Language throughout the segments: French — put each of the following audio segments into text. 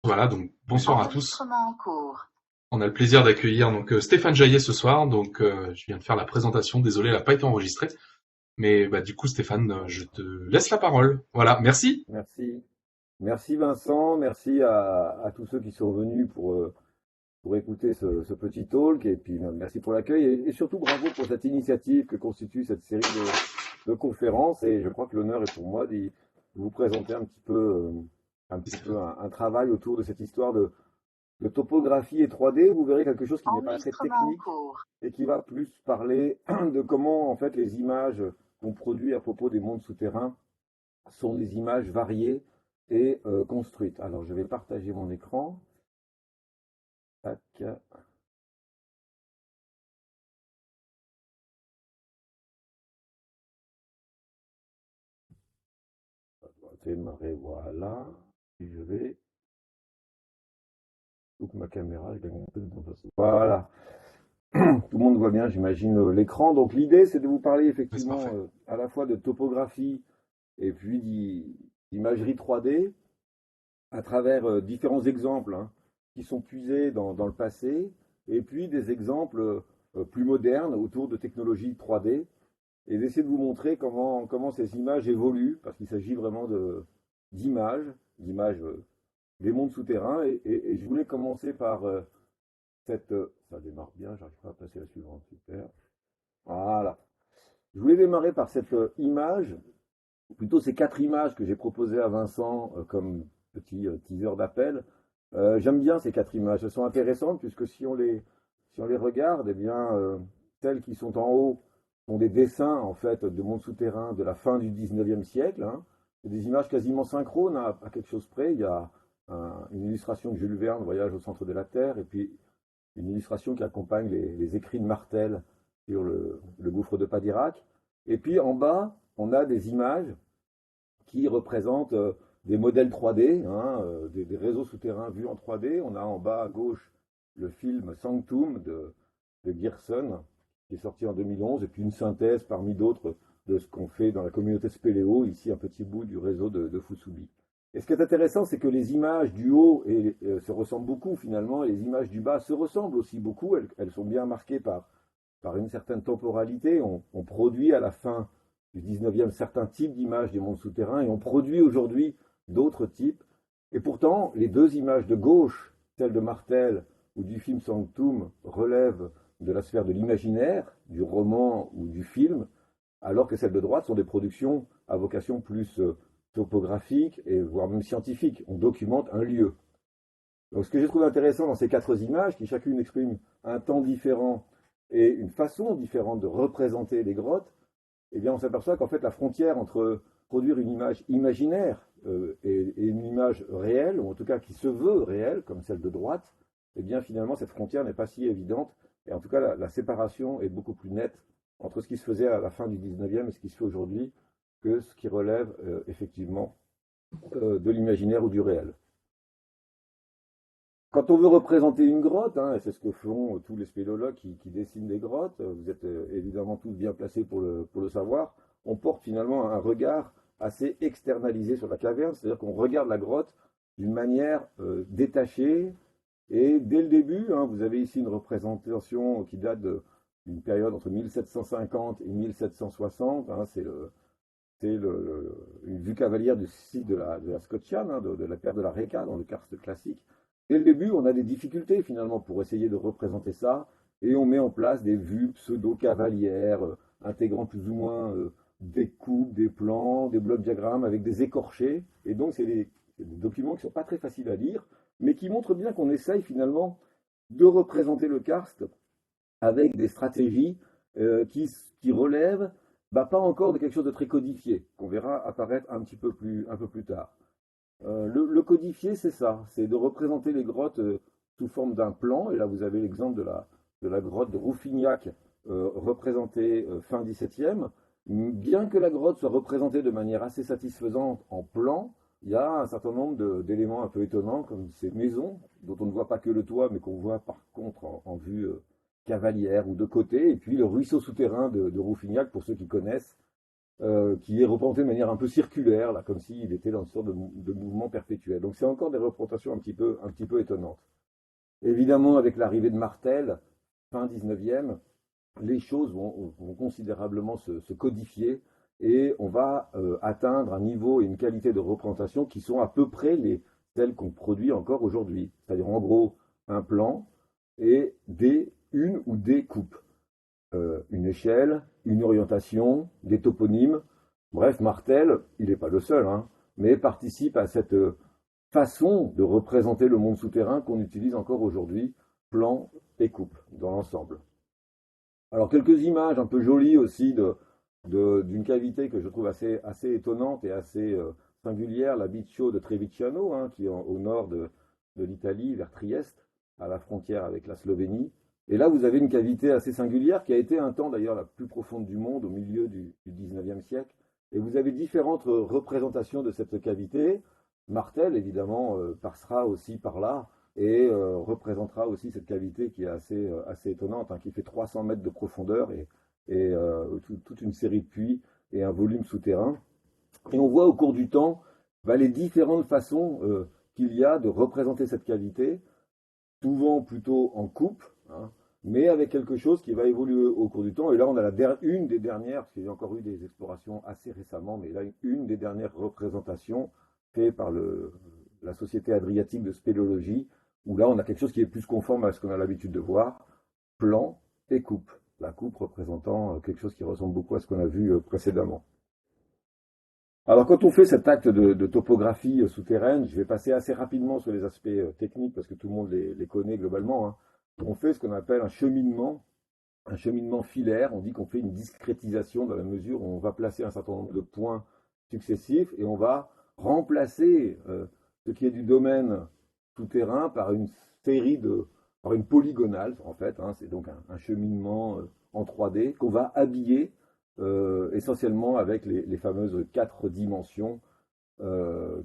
Voilà, donc bonsoir à tous. Enregistrement en cours. On a le plaisir d'accueillir Stéphane Jaillet ce soir. Je viens de faire la présentation. Désolé, elle n'a pas été enregistrée. Mais du coup, Stéphane, je te laisse la parole. Voilà, merci. Merci. Merci Vincent, merci à tous ceux qui sont venus pour écouter ce petit talk et puis merci pour l'accueil et surtout bravo pour cette initiative que constitue cette série de conférences et je crois que l'honneur est pour moi de vous présenter un travail autour de cette histoire de topographie et 3D. Vous verrez quelque chose qui n'est pas très Enregistrement en technique cours. et qui va plus parler de comment en fait les images qu'on produit à propos des mondes souterrains sont des images variées et construites. Alors, je vais partager mon écran. Tac. Ça doit démarrer, voilà. Et je vais. Coupe ma caméra, je la monte dans façon. Voilà. Tout le monde voit bien, j'imagine, l'écran. Donc, l'idée, c'est de vous parler Ouais, c'est effectivement parfait. à la fois de topographie et puis d'imagerie 3D à travers différents exemples hein, qui sont puisés dans le passé et puis des exemples plus modernes autour de technologies 3D et d'essayer de vous montrer comment ces images évoluent, parce qu'il s'agit vraiment d'images des mondes souterrains. Et je voulais commencer par ça démarre bien, j'arrive pas à passer à la suivante, super. Voilà. Je voulais démarrer par cette image, ou plutôt ces quatre images que j'ai proposées à Vincent comme petit teaser d'appel. J'aime bien ces quatre images, elles sont intéressantes puisque si on les regarde, eh bien, celles qui sont en haut sont des dessins en fait de mondes souterrains de la fin du 19e siècle. Hein. C'est des images quasiment synchrones à quelque chose près. Il y a une illustration de Jules Verne, Voyage au centre de la Terre, et puis une illustration qui accompagne les écrits de Martel sur le gouffre de Padirac. Et puis en bas, on a des images qui représentent des modèles 3D, hein, des réseaux souterrains vus en 3D. On a en bas à gauche le film Sanctum de Gerson, qui est sorti en 2011, et puis une synthèse parmi d'autres de ce qu'on fait dans la communauté Spéléo, ici un petit bout du réseau de Fusubi. Et ce qui est intéressant, c'est que les images du haut se ressemblent beaucoup finalement, et les images du bas se ressemblent aussi beaucoup. Elles sont bien marquées par une certaine temporalité. On produit à la fin du 19e certains types d'images des mondes souterrains et on produit aujourd'hui d'autres types. Et pourtant, les deux images de gauche, celle de Martel ou du film Sanctum, relèvent de la sphère de l'imaginaire, du roman ou du film, alors que celles de droite sont des productions à vocation plus topographique et voire même scientifique. On documente un lieu. Donc ce que j'ai trouvé intéressant dans ces quatre images, qui chacune exprime un temps différent et une façon différente de représenter les grottes, eh bien on s'aperçoit qu'en fait la frontière entre produire une image imaginaire et une image réelle, ou en tout cas qui se veut réelle, comme celle de droite, eh bien finalement cette frontière n'est pas si évidente, et en tout cas la séparation est beaucoup plus nette entre ce qui se faisait à la fin du 19e et ce qui se fait aujourd'hui, que ce qui relève effectivement de l'imaginaire ou du réel. Quand on veut représenter une grotte, hein, et c'est ce que font tous les spéléologues qui dessinent des grottes, vous êtes évidemment tous bien placés pour le savoir, on porte finalement un regard assez externalisé sur la caverne, c'est-à-dire qu'on regarde la grotte d'une manière détachée, et dès le début, hein, vous avez ici une représentation qui date d'une période entre 1750 et 1760, hein, une vue cavalière du site de la Scotiane, hein, de la paire de la Reka dans le karst classique. Dès le début, on a des difficultés finalement pour essayer de représenter ça, et on met en place des vues pseudo-cavalières, intégrant plus ou moins des coupes, des plans, des blocs diagrammes avec des écorchés. Et donc, c'est des documents qui ne sont pas très faciles à lire, mais qui montrent bien qu'on essaye finalement de représenter le karst avec des stratégies qui relèvent pas encore de quelque chose de très codifié, qu'on verra apparaître un peu plus tard. Le codifié, c'est ça, c'est de représenter les grottes sous forme d'un plan, et là vous avez l'exemple de la grotte de Rouffignac, représentée fin 17e. Bien que la grotte soit représentée de manière assez satisfaisante en plan, il y a un certain nombre d'éléments un peu étonnants, comme ces maisons, dont on ne voit pas que le toit, mais qu'on voit par contre en vue cavalière ou de côté, et puis le ruisseau souterrain de Rouffignac, pour ceux qui connaissent, qui est représenté de manière un peu circulaire, là, comme s'il était dans une sorte de mouvement perpétuel. Donc c'est encore des représentations un petit peu étonnantes. Évidemment, avec l'arrivée de Martel, fin 19e, les choses vont considérablement se codifier et on va atteindre un niveau et une qualité de représentation qui sont à peu près celles qu'on produit encore aujourd'hui. C'est-à-dire en gros un plan et une ou des coupes. Une échelle, une orientation, des toponymes. Bref, Martel, il n'est pas le seul, hein, mais participe à cette façon de représenter le monde souterrain qu'on utilise encore aujourd'hui, plan et coupe dans l'ensemble. Alors quelques images un peu jolies aussi d'une cavité que je trouve assez étonnante et assez singulière, la Biccio de Trevigiano, hein, qui est au nord de l'Italie, vers Trieste, à la frontière avec la Slovénie. Et là, vous avez une cavité assez singulière qui a été un temps d'ailleurs la plus profonde du monde au milieu du 19e siècle. Et vous avez différentes représentations de cette cavité. Martel, évidemment, passera aussi par là et représentera aussi cette cavité qui est assez étonnante, hein, qui fait 300 mètres de profondeur et toute une série de puits et un volume souterrain. Et on voit au cours du temps les différentes façons qu'il y a de représenter cette cavité, souvent plutôt en coupe, hein, mais avec quelque chose qui va évoluer au cours du temps. Et là, on a une des dernières, parce qu'il y a encore eu des explorations assez récemment, mais là, une des dernières représentations faites par la Société adriatique de spéléologie, où là, on a quelque chose qui est plus conforme à ce qu'on a l'habitude de voir, plan et coupe. La coupe représentant quelque chose qui ressemble beaucoup à ce qu'on a vu précédemment. Alors, quand on fait cet acte de topographie souterraine, je vais passer assez rapidement sur les aspects techniques parce que tout le monde les connaît globalement, hein. On fait ce qu'on appelle un cheminement filaire. On dit qu'on fait une discrétisation dans la mesure où on va placer un certain nombre de points successifs et on va remplacer ce qui est du domaine souterrain par une par une polygonale en fait, hein. C'est donc un cheminement en 3D qu'on va habiller essentiellement avec les fameuses 4 dimensions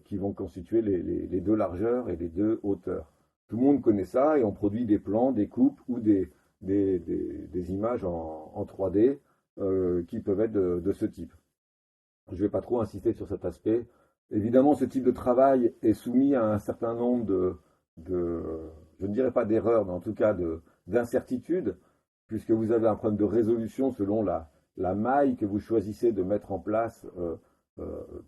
qui vont constituer les 2 largeurs et les 2 hauteurs. Tout le monde connaît ça et on produit des plans, des coupes ou des images en 3D qui peuvent être de ce type. Je ne vais pas trop insister sur cet aspect. Évidemment, ce type de travail est soumis à un certain nombre je ne dirais pas d'erreurs, mais en tout cas d'incertitudes, puisque vous avez un problème de résolution selon la maille que vous choisissez de mettre en place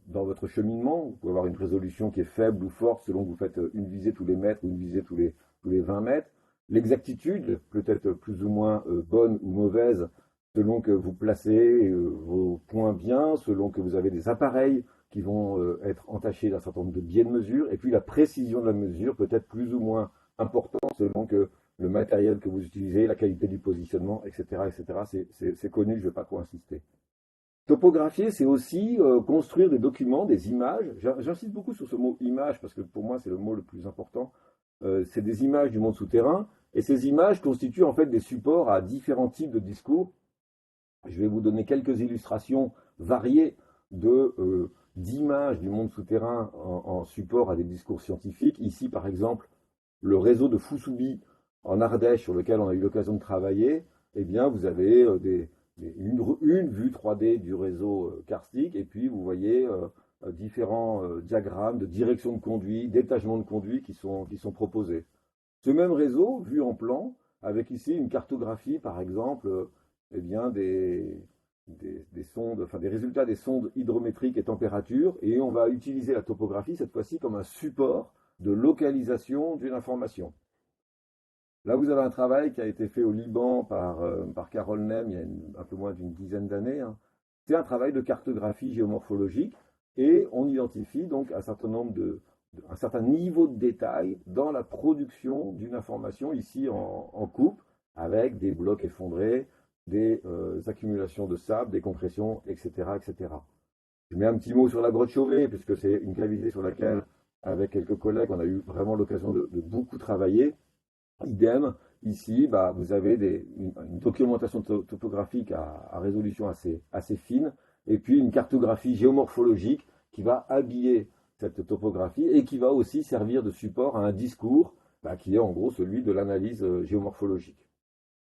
dans votre cheminement. Vous pouvez avoir une résolution qui est faible ou forte selon que vous faites une visée tous les mètres ou une visée tous les 20 mètres. L'exactitude peut être plus ou moins bonne ou mauvaise selon que vous placez vos points bien, selon que vous avez des appareils qui vont être entachés d'un certain nombre de biais de mesure. Et puis la précision de la mesure peut être plus ou moins importante selon que le matériel que vous utilisez, la qualité du positionnement, etc. etc. C'est connu, je ne vais pas trop insister. Topographier, c'est aussi construire des documents, des images. J'insiste beaucoup sur ce mot image parce que pour moi, c'est le mot le plus important. C'est des images du monde souterrain et ces images constituent en fait des supports à différents types de discours. Je vais vous donner quelques illustrations variées d'images du monde souterrain en support à des discours scientifiques. Ici, par exemple, le réseau de Fousoubi en Ardèche, sur lequel on a eu l'occasion de travailler, eh bien, vous avez une vue 3D du réseau karstique, et puis vous voyez différents diagrammes de direction de conduit, d'étagement de conduit qui sont proposés. Ce même réseau, vu en plan, avec ici une cartographie, par exemple, eh bien, des sondes, enfin des résultats des sondes hydrométriques et température, et on va utiliser la topographie cette fois-ci comme un support de localisation d'une information. Là, vous avez un travail qui a été fait au Liban par Carole Nem il y a un peu moins d'une dizaine d'années, hein. C'est un travail de cartographie géomorphologique et on identifie donc un certain niveau de détail dans la production d'une information ici en coupe avec des blocs effondrés, des accumulations de sable, des compressions, etc., etc. Je mets un petit mot sur la grotte Chauvet puisque c'est une cavité sur laquelle, avec quelques collègues, on a eu vraiment l'occasion de beaucoup travailler. Idem, ici, vous avez une documentation topographique à résolution assez fine, et puis une cartographie géomorphologique qui va habiller cette topographie et qui va aussi servir de support à un discours qui est en gros celui de l'analyse géomorphologique.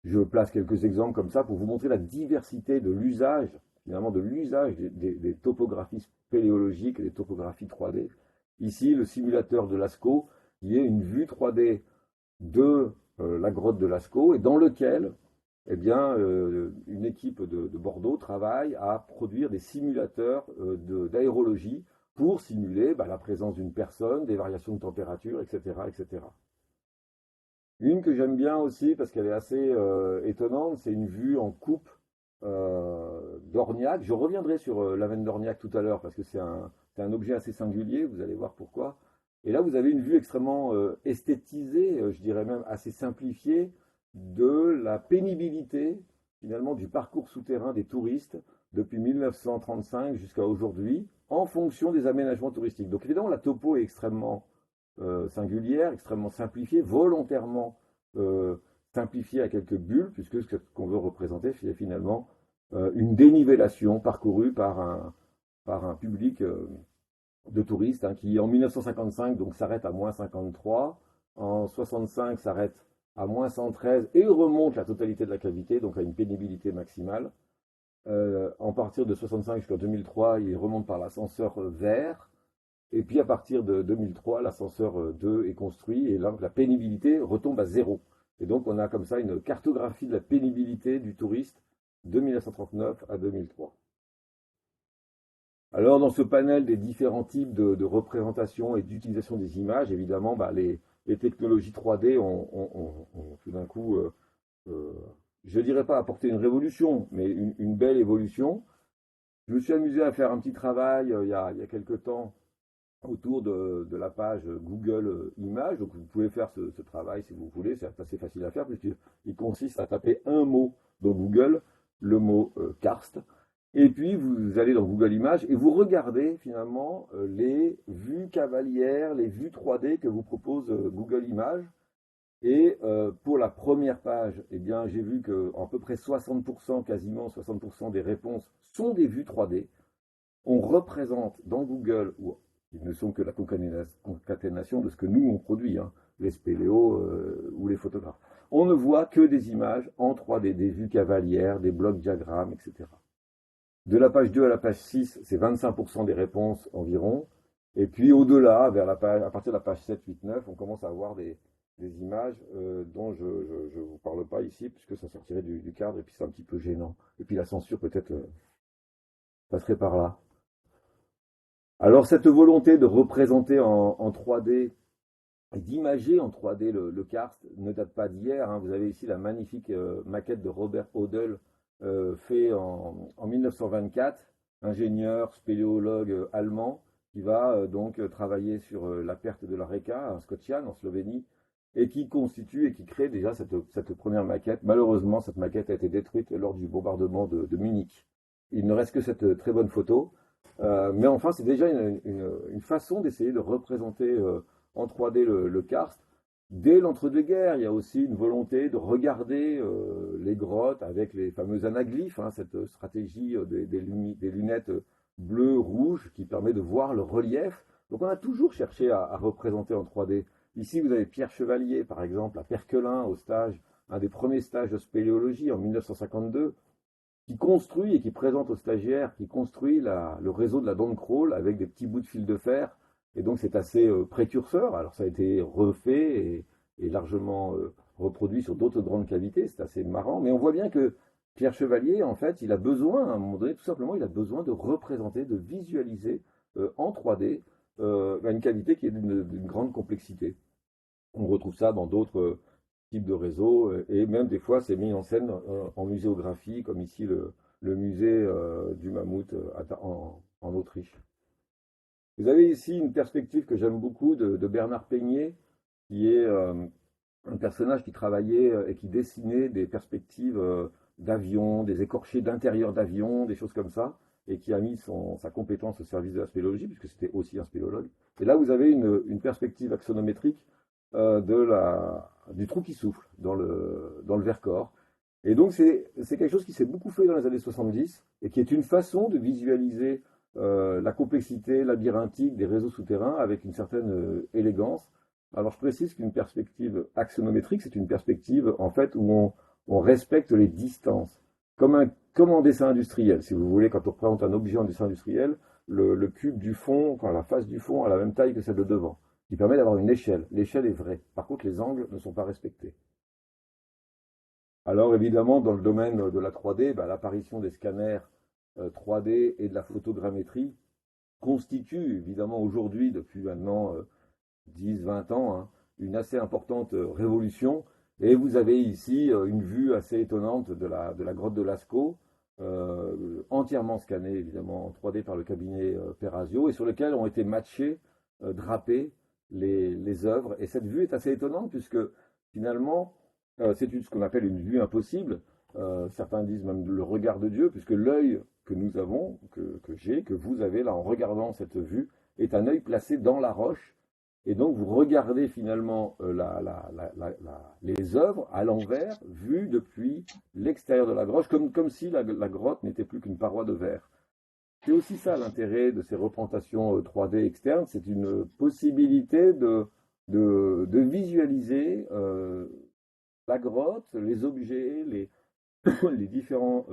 Je place quelques exemples comme ça pour vous montrer la diversité de l'usage finalement de l'usage des topographies spéléologiques et des topographies 3D. Ici, le simulateur de Lascaux, qui est une vue 3D de la grotte de Lascaux et dans lequel eh bien, une équipe de Bordeaux travaille à produire des simulateurs d'aérologie pour simuler la présence d'une personne, des variations de température, etc., etc. Une que j'aime bien aussi parce qu'elle est assez étonnante, c'est une vue en coupe d'Orniac. Je reviendrai sur la veine d'Orniac tout à l'heure parce que c'est un objet assez singulier, vous allez voir pourquoi. Et là, vous avez une vue extrêmement esthétisée, je dirais même assez simplifiée, de la pénibilité finalement du parcours souterrain des touristes depuis 1935 jusqu'à aujourd'hui, en fonction des aménagements touristiques. Donc évidemment, la topo est extrêmement singulière, extrêmement simplifiée, volontairement simplifiée à quelques bulles, puisque ce qu'on veut représenter, c'est finalement une dénivellation parcourue par un public de touristes qui, en 1955, donc s'arrête à moins 53, en 65 s'arrête à moins 113 et remonte la totalité de la cavité, donc à une pénibilité maximale. En partir de 65 jusqu'à 2003, il remonte par l'ascenseur vert. Et puis à partir de 2003, l'ascenseur 2 est construit et là, la pénibilité retombe à zéro. Et donc on a comme ça une cartographie de la pénibilité du touriste de 1939 à 2003. Alors dans ce panel des différents types de représentation et d'utilisation des images, évidemment, les technologies 3D ont tout d'un coup, je ne dirais pas apporté une révolution, mais une belle évolution. Je me suis amusé à faire un petit travail il y a quelques temps autour de la page Google Images. Donc vous pouvez faire ce travail si vous voulez, c'est assez facile à faire puisqu'il consiste à taper un mot dans Google, le mot karst, et puis vous allez dans Google Images et vous regardez finalement les vues cavalières, les vues 3D que vous propose Google Images. Et pour la première page, eh bien, j'ai vu que à peu près 60%, quasiment 60% des réponses sont des vues 3D. On représente dans Google, ils ne sont que la concaténation de ce que nous on produit, les spéléos ou les photographes. On ne voit que des images en 3D, des vues cavalières, des blocs diagrammes, etc. De la page 2 à la page 6, c'est 25% des réponses environ. Et puis au-delà, à partir de la page 7, 8, 9, on commence à avoir des images dont je ne vous parle pas ici, puisque ça sortirait du cadre, et puis c'est un petit peu gênant. Et puis la censure peut-être passerait par là. Alors cette volonté de représenter en 3D et d'imager en 3D le karst ne date pas d'hier. Vous avez ici la magnifique maquette de Robert Hodel fait en 1924, ingénieur, spéléologue allemand, qui va donc travailler sur la perte de la Reka, en Scotian, en Slovénie, et qui constitue et qui crée déjà cette première maquette. Malheureusement, cette maquette a été détruite lors du bombardement de Munich. Il ne reste que cette très bonne photo. Mais enfin, c'est déjà une façon d'essayer de représenter en 3D le karst. Dès l'entre-deux-guerres, il y a aussi une volonté de regarder les grottes avec les fameux anaglyphes, cette stratégie des lunettes bleues-rouges qui permet de voir le relief. Donc on a toujours cherché à représenter en 3D. Ici, vous avez Pierre Chevalier, par exemple, à Perquelin, au stage, un des premiers stages de spéléologie en 1952, qui construit et qui présente aux stagiaires, qui construit le réseau de la Dent de Crolles avec des petits bouts de fil de fer. Et donc c'est assez précurseur. Alors ça a été refait et largement reproduit sur d'autres grandes cavités. C'est assez marrant. Mais on voit bien que Pierre Chevalier, en fait, il a besoin, à un moment donné, tout simplement, il a besoin de représenter, de visualiser en 3D une cavité qui est d'une grande complexité. On retrouve ça dans d'autres types de réseaux, et même des fois c'est mis en scène en muséographie, comme ici le musée du Mammouth en Autriche. Vous avez ici une perspective que j'aime beaucoup de Bernard Peigné, qui est un personnage qui travaillait et qui dessinait des perspectives d'avions, des écorchés d'intérieur d'avions, des choses comme ça, et qui a mis sa compétence au service de la spéléologie, puisque c'était aussi un spéléologue. Et là, vous avez une perspective axonométrique du trou qui souffle dans le Vercors. Et donc c'est quelque chose qui s'est beaucoup fait dans les années 70 et qui est une façon de visualiser la complexité labyrinthique des réseaux souterrains avec une certaine élégance. Alors je précise qu'une perspective axonométrique, c'est une perspective en fait où on respecte les distances. Comme comme en dessin industriel, si vous voulez, quand on représente un objet en dessin industriel, le cube du fond, enfin la face du fond a la même taille que celle de devant, qui permet d'avoir une échelle. L'échelle est vraie. Par contre, les angles ne sont pas respectés. Alors évidemment, dans le domaine de la 3D, bah, l'apparition des scanners 3D et de la photogrammétrie constitue évidemment aujourd'hui, depuis maintenant 10-20 ans, hein, une assez importante révolution. Et vous avez ici une vue assez étonnante de la grotte de Lascaux, entièrement scannée évidemment en 3D par le cabinet Perazio, et sur lequel ont été matchés, drapés les œuvres. Et cette vue est assez étonnante puisque finalement, c'est ce qu'on appelle une vue impossible. Certains disent même le regard de Dieu, puisque l'œil que nous avons, que j'ai, que vous avez là en regardant cette vue, est un œil placé dans la roche. Et donc vous regardez finalement les œuvres à l'envers, vues depuis l'extérieur de la grotte, comme si la grotte n'était plus qu'une paroi de verre. C'est aussi ça l'intérêt de ces représentations 3D externes, c'est une possibilité de visualiser la grotte, les objets, les différents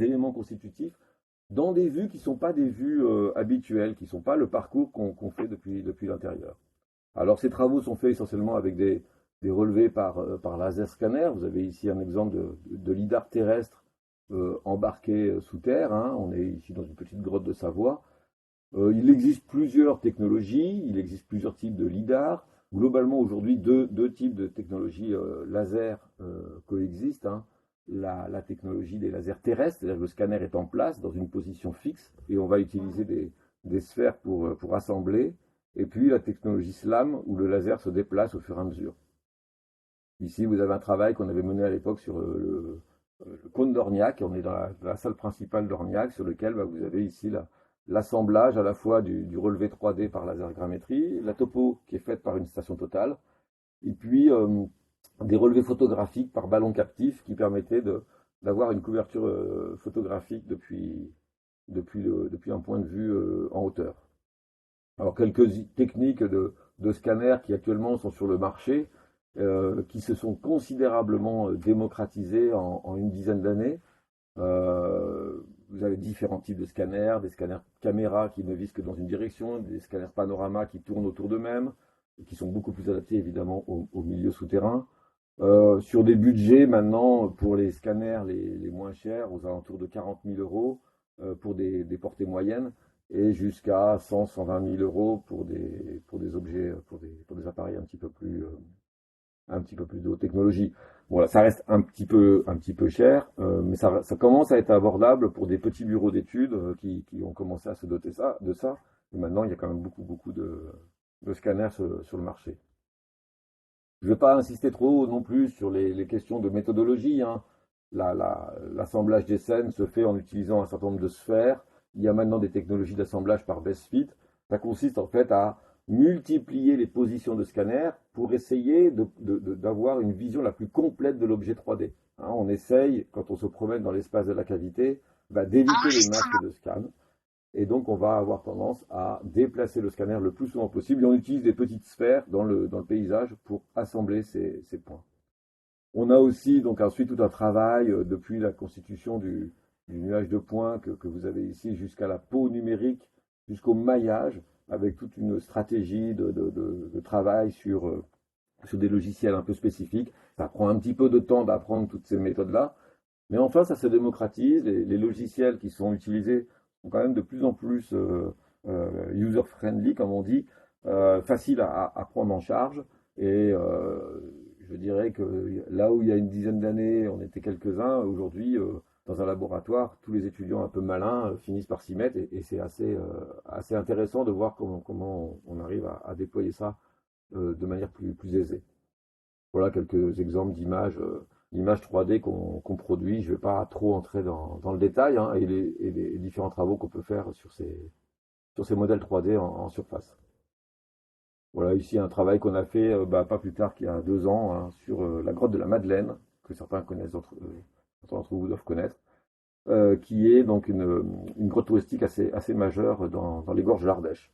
éléments constitutifs dans des vues qui ne sont pas des vues habituelles, qui ne sont pas le parcours qu'on fait depuis l'intérieur. Alors ces travaux sont faits essentiellement avec des relevés par laser scanner. Vous avez ici un exemple de lidar terrestre embarqué sous terre, hein. On est ici dans une petite grotte de Savoie. Il existe plusieurs technologies, il existe plusieurs types de lidar. Globalement, aujourd'hui, deux types de technologies laser coexistent, hein. La technologie des lasers terrestres, c'est-à-dire que le scanner est en place dans une position fixe et on va utiliser des sphères pour assembler. Et puis la technologie SLAM où le laser se déplace au fur et à mesure. Ici, vous avez un travail qu'on avait mené à l'époque sur le cône d'Orniac. On est dans la salle principale d'Orniac sur lequel vous avez ici l'assemblage à la fois du relevé 3D par laser grammétrie, la topo qui est faite par une station totale, et puis des relevés photographiques par ballon captif qui permettaient d'avoir une couverture photographique depuis un point de vue en hauteur. Alors quelques techniques de scanners qui actuellement sont sur le marché, qui se sont considérablement démocratisées en une dizaine d'années. Vous avez différents types de scanners, des scanners caméra qui ne visent que dans une direction, des scanners panorama qui tournent autour d'eux-mêmes, qui sont beaucoup plus adaptés évidemment au milieu souterrain. Sur des budgets maintenant pour les scanners les moins chers, aux alentours de 40 000 euros pour des portées moyennes, et jusqu'à 100-120 000 euros pour des objets, pour des appareils un petit peu plus de haute technologie. Voilà, ça reste un petit peu cher, mais ça commence à être abordable pour des petits bureaux d'études qui ont commencé à se doter de ça. Et maintenant, il y a quand même beaucoup de scanners sur le marché. Je ne vais pas insister trop non plus sur les questions de méthodologie, hein. L'assemblage des scènes se fait en utilisant un certain nombre de sphères. Il y a maintenant des technologies d'assemblage par best fit. Ça consiste en fait à multiplier les positions de scanner pour essayer d'avoir une vision la plus complète de l'objet 3D. Hein, on essaye, quand on se promène dans l'espace de la cavité, d'éviter les masques de scan. Et donc on va avoir tendance à déplacer le scanner le plus souvent possible. Et on utilise des petites sphères dans le paysage pour assembler ces points. On a aussi donc ensuite tout un travail depuis la constitution du nuage de points que vous avez ici jusqu'à la peau numérique, jusqu'au maillage, avec toute une stratégie de travail sur des logiciels un peu spécifiques. Ça prend un petit peu de temps d'apprendre toutes ces méthodes-là, mais enfin ça se démocratise. Les logiciels qui sont utilisés sont quand même de plus en plus user-friendly, comme on dit, faciles à prendre en charge, et je dirais que là où il y a une dizaine d'années, on était quelques-uns, aujourd'hui, dans un laboratoire, tous les étudiants un peu malins finissent par s'y mettre, et c'est assez intéressant de voir comment on arrive à déployer ça de manière plus aisée. Voilà quelques exemples d'images 3D qu'on produit. Je ne vais pas trop entrer dans le détail, hein, et les différents travaux qu'on peut faire sur ces modèles 3D en surface. Voilà ici un travail qu'on a fait pas plus tard qu'il y a 2 ans, hein, sur la grotte de la Madeleine, que certains d'entre vous doivent connaître, qui est donc une grotte touristique assez majeure dans les gorges de l'Ardèche.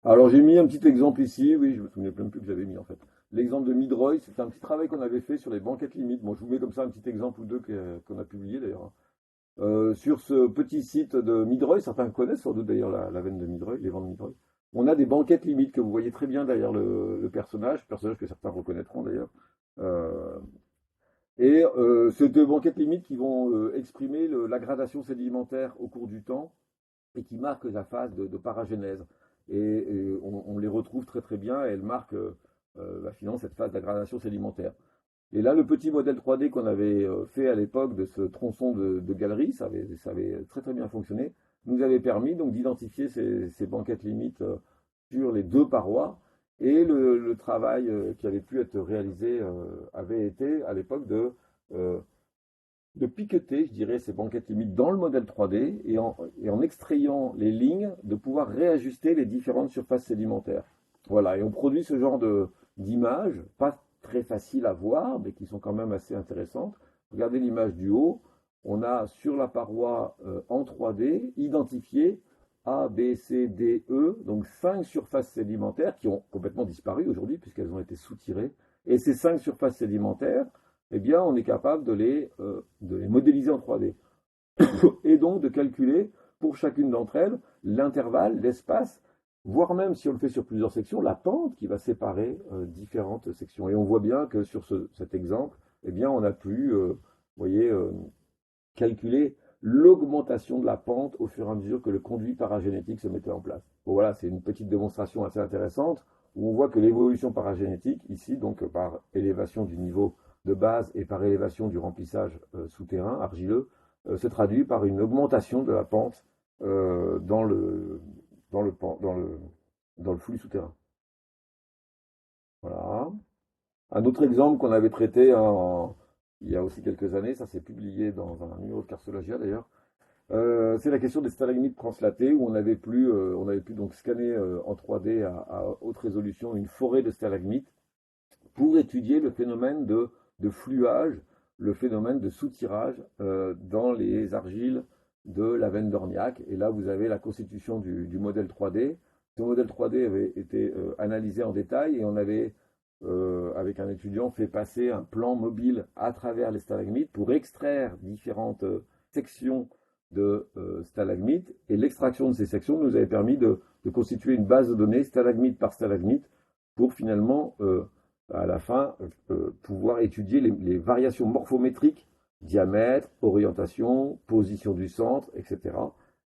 Alors j'ai mis un petit exemple ici, oui, je me souvenais même plus que j'avais mis en fait. l'exemple de Midroy, c'est un petit travail qu'on avait fait sur les banquettes limites. Bon, je vous mets comme ça un petit exemple ou deux qu'on a publié d'ailleurs. Sur ce petit site de Midroy, certains connaissent sans doute d'ailleurs la veine de Midroy, les vents de Midroy. On a des banquettes limites que vous voyez très bien derrière le personnage que certains reconnaîtront d'ailleurs. Euh, c'est des banquettes limites qui vont exprimer la gradation sédimentaire au cours du temps et qui marquent la phase de paragénèse. Et on les retrouve très très bien et elles marquent finalement cette phase d'aggradation sédimentaire. Et là, le petit modèle 3D qu'on avait fait à l'époque de ce tronçon de galerie, ça avait très très bien fonctionné, nous avait permis donc d'identifier ces banquettes limites sur les deux parois. Et le travail qui avait pu être réalisé avait été à l'époque euh, de piqueter, je dirais, ces banquettes limites dans le modèle 3D et en extrayant les lignes, de pouvoir réajuster les différentes surfaces sédimentaires. Voilà, et on produit ce genre d'images, pas très faciles à voir, mais qui sont quand même assez intéressantes. Regardez l'image du haut, on a sur la paroi en 3D identifié A, B, C, D, E, donc 5 surfaces sédimentaires qui ont complètement disparu aujourd'hui puisqu'elles ont été soutirées. Et ces 5 surfaces sédimentaires, eh bien, on est capable de les modéliser en 3D. Et donc de calculer pour chacune d'entre elles l'intervalle, l'espace, voire même si on le fait sur plusieurs sections, la pente qui va séparer différentes sections. Et on voit bien que sur cet exemple, eh bien, on a pu, voyez, calculer l'augmentation de la pente au fur et à mesure que le conduit paragénétique se mettait en place. Bon, voilà, c'est une petite démonstration assez intéressante où on voit que l'évolution paragénétique, ici, donc par élévation du niveau de base et par élévation du remplissage souterrain, argileux, se traduit par une augmentation de la pente dans le flux souterrain. Voilà. Un autre exemple qu'on avait traité il y a aussi quelques années, ça s'est publié dans un numéro de Cartologia d'ailleurs, c'est la question des stalagmites translatées où on avait pu donc scanner en 3D à haute résolution une forêt de stalagmites pour étudier le phénomène de fluage, le phénomène de soutirage dans les argiles de la veine d'Orniac. Et là, vous avez la constitution du modèle 3D. Ce modèle 3D avait été analysé en détail et on avait, avec un étudiant, fait passer un plan mobile à travers les stalagmites pour extraire différentes sections de stalagmites. Et l'extraction de ces sections nous avait permis de constituer une base de données stalagmite par stalagmite pour finalement à la fin, pouvoir étudier les variations morphométriques, diamètre, orientation, position du centre, etc.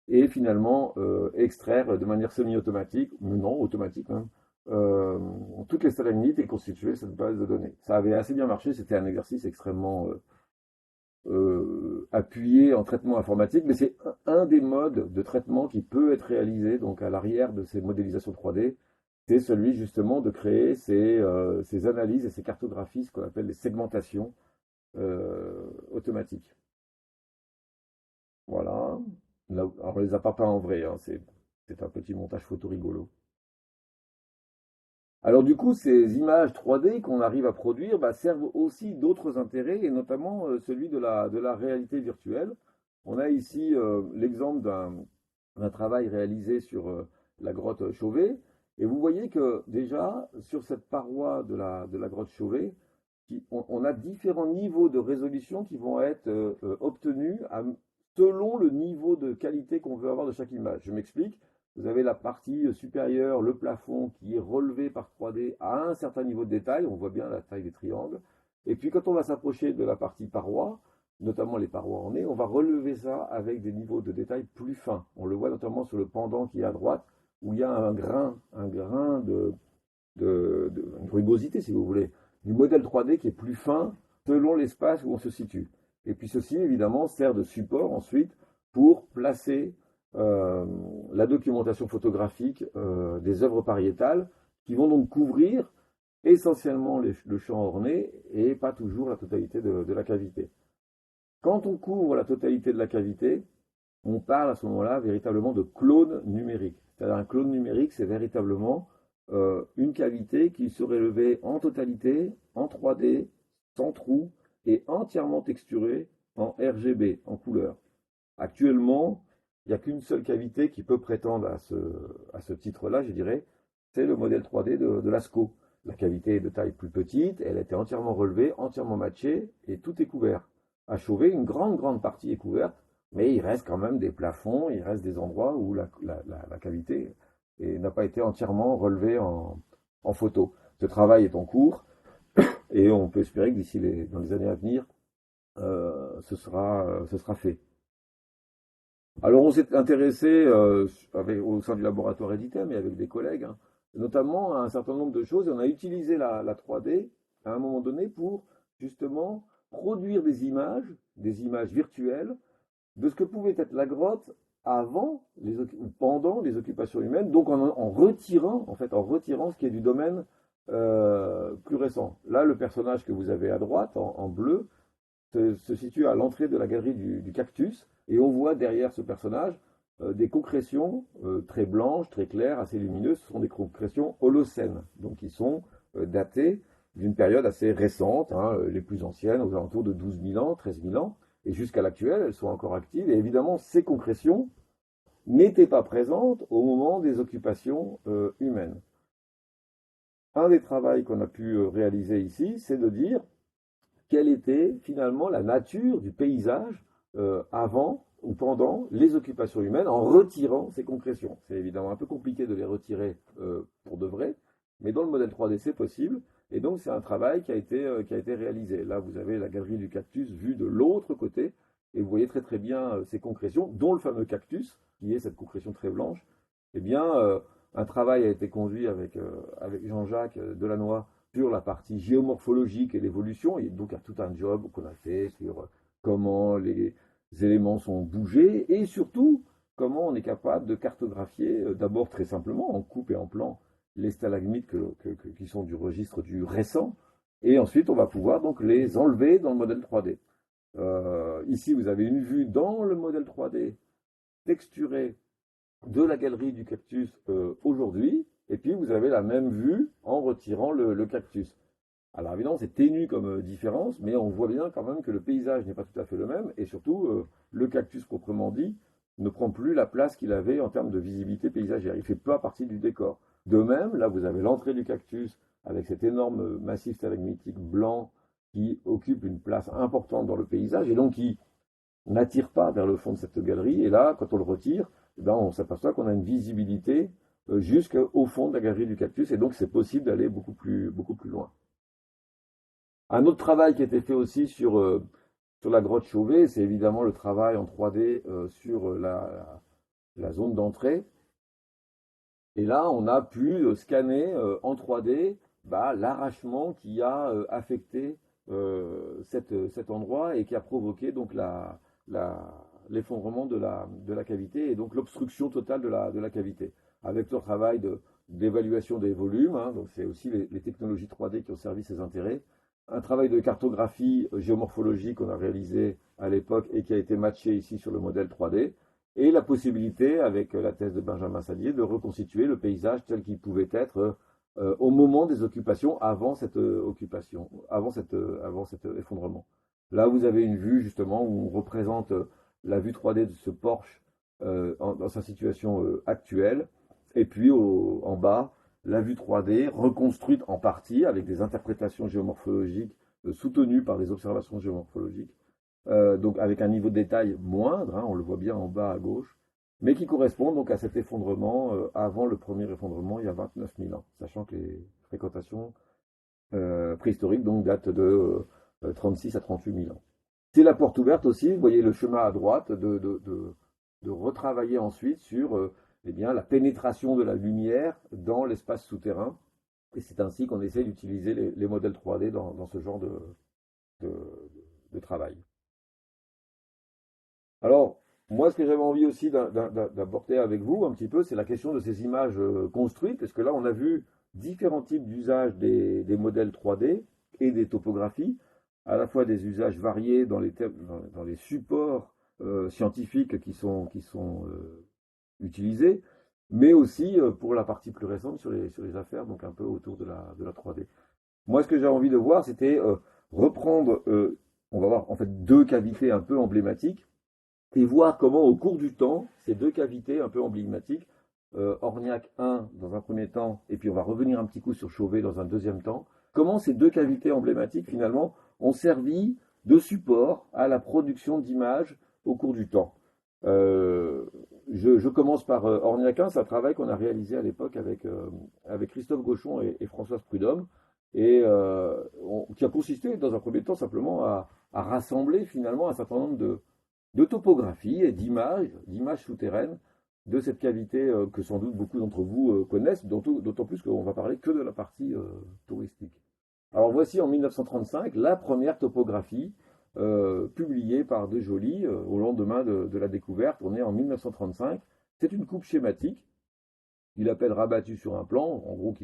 Et finalement, extraire de manière semi-automatique, non, automatique même, toutes les stalagmites et constituer cette base de données. Ça avait assez bien marché, c'était un exercice extrêmement appuyé en traitement informatique, mais c'est un des modes de traitement qui peut être réalisé donc à l'arrière de ces modélisations 3D, c'est celui justement de créer ces analyses et ces cartographies, ce qu'on appelle les segmentations automatiques. Voilà. Là, alors on les a pas peints en vrai, hein, c'est un petit montage photo rigolo. Alors du coup, ces images 3D qu'on arrive à produire servent aussi d'autres intérêts, et notamment celui de la réalité virtuelle. On a ici l'exemple d'un travail réalisé sur la grotte Chauvet, et vous voyez que déjà, sur cette paroi de la grotte Chauvet, on a différents niveaux de résolution qui vont être obtenus selon le niveau de qualité qu'on veut avoir de chaque image. Je m'explique. Vous avez la partie supérieure, le plafond, qui est relevé par 3D à un certain niveau de détail. On voit bien la taille des triangles. Et puis quand on va s'approcher de la partie paroi, notamment les parois en nez, on va relever ça avec des niveaux de détail plus fins. On le voit notamment sur le pendant qui est à droite, où il y a un grain une rugosité, si vous voulez, du modèle 3D qui est plus fin selon l'espace où on se situe. Et puis ceci, évidemment, sert de support ensuite pour placer la documentation photographique des œuvres pariétales qui vont donc couvrir essentiellement le champ orné et pas toujours la totalité de la cavité. Quand on couvre la totalité de la cavité, on parle à ce moment-là véritablement de clone numérique. C'est-à-dire un clone numérique, c'est véritablement une cavité qui serait levée en totalité, en 3D, sans trou, et entièrement texturée en RGB, en couleur. Actuellement, il n'y a qu'une seule cavité qui peut prétendre à ce titre-là, je dirais, c'est le modèle 3D de Lascaux. La cavité est de taille plus petite, elle a été entièrement relevée, entièrement matchée, et tout est couvert. À Chauvet, une grande partie est couverte, mais il reste quand même des plafonds, il reste des endroits où la cavité n'a pas été entièrement relevée en photo. Ce travail est en cours, et on peut espérer que dans les années à venir, ce sera fait. Alors on s'est intéressé au sein du laboratoire Editem et avec des collègues, hein, notamment à un certain nombre de choses. Et on a utilisé la 3D à un moment donné pour justement produire des images virtuelles de ce que pouvait être la grotte avant ou pendant les occupations humaines, donc en retirant ce qui est du domaine plus récent. Là, le personnage que vous avez à droite en bleu se situe à l'entrée de la galerie du Cactus, et on voit derrière ce personnage des concrétions très blanches, très claires, assez lumineuses. Ce sont des concrétions holocènes, donc qui sont datées d'une période assez récente, hein, les plus anciennes, aux alentours de 12 000 ans, 13 000 ans, et jusqu'à l'actuel, elles sont encore actives. Et évidemment, ces concrétions n'étaient pas présentes au moment des occupations humaines. Un des travaux qu'on a pu réaliser ici, c'est de dire quelle était finalement la nature du paysage avant ou pendant les occupations humaines en retirant ces concrétions. C'est évidemment un peu compliqué de les retirer pour de vrai, mais dans le modèle 3D c'est possible, et donc c'est un travail qui a été réalisé. Là vous avez la galerie du Cactus vue de l'autre côté, et vous voyez très bien ces concrétions, dont le fameux cactus, qui est cette concrétion très blanche. Eh bien, un travail a été conduit avec Jean-Jacques Delannoy sur la partie géomorphologique et l'évolution, et donc il y a tout un job qu'on a fait sur comment les éléments sont bougés, et surtout comment on est capable de cartographier, d'abord très simplement, en coupe et en plan, les stalagmites qui sont du registre du récent, et ensuite on va pouvoir donc les enlever dans le modèle 3D. Ici vous avez une vue dans le modèle 3D texturée de la galerie du Cactus aujourd'hui, et puis vous avez la même vue en retirant le cactus. Alors évidemment c'est ténu comme différence, mais on voit bien quand même que le paysage n'est pas tout à fait le même, et surtout le cactus proprement dit ne prend plus la place qu'il avait en termes de visibilité paysagère, il ne fait pas partie du décor. De même, là vous avez l'entrée du cactus avec cet énorme massif stalagmitique blanc qui occupe une place importante dans le paysage, et donc qui n'attire pas vers le fond de cette galerie, et là quand on le retire, eh ben, on s'aperçoit qu'on a une visibilité jusqu'au fond de la galerie du Cactus, et donc c'est possible d'aller beaucoup plus loin. Un autre travail qui a été fait aussi sur la grotte Chauvet, c'est évidemment le travail en 3D sur la zone d'entrée. Et là, on a pu scanner en 3D l'arrachement qui a affecté cet endroit et qui a provoqué donc l'effondrement de la cavité et donc l'obstruction totale de la cavité. Avec le travail d'évaluation des volumes, hein, donc c'est aussi les technologies 3D qui ont servi ces intérêts. Un travail de cartographie géomorphologique qu'on a réalisé à l'époque et qui a été matché ici sur le modèle 3D. Et la possibilité, avec la thèse de Benjamin Sadier, de reconstituer le paysage tel qu'il pouvait être au moment des occupations, avant cet effondrement. Là, vous avez une vue justement où on représente la vue 3D de ce Porsche dans sa situation actuelle, et puis en bas, la vue 3D reconstruite en partie avec des interprétations géomorphologiques soutenues par des observations géomorphologiques, donc avec un niveau de détail moindre, hein, on le voit bien en bas à gauche, mais qui correspond donc à cet effondrement avant le premier effondrement il y a 29 000 ans, sachant que les fréquentations préhistoriques donc datent de 36 à 38 000 ans. C'est la porte ouverte aussi, vous voyez le chemin à droite, de retravailler ensuite sur eh bien, la pénétration de la lumière dans l'espace souterrain. Et c'est ainsi qu'on essaie d'utiliser les modèles 3D dans ce genre de travail. Alors, moi, ce que j'avais envie aussi d'aborder avec vous un petit peu, c'est la question de ces images construites, parce que là, on a vu différents types d'usages des modèles 3D et des topographies, à la fois des usages variés dans les supports scientifiques qui sont utilisés, mais aussi pour la partie plus récente sur les affaires, donc un peu autour de la 3D. Moi, ce que j'ai envie de voir, c'était reprendre, on va voir en fait deux cavités un peu emblématiques, et voir comment au cours du temps, ces deux cavités un peu emblématiques Orniac 1 dans un premier temps, et puis on va revenir un petit coup sur Chauvet dans un deuxième temps, comment ces deux cavités emblématiques finalement ont servi de support à la production d'images au cours du temps. Je commence par Orniac 1, c'est un travail qu'on a réalisé à l'époque avec Christophe Gauchon et Françoise Prudhomme, et qui a consisté dans un premier temps simplement à rassembler finalement un certain nombre de topographies et d'images souterraines de cette cavité que sans doute beaucoup d'entre vous connaissent, d'autant plus qu'on va parler que de la partie touristique. Alors voici en 1935 la première topographie publiée par De Joly au lendemain de la découverte. On est en 1935. C'est une coupe schématique. Il appelle rabattu sur un plan, en gros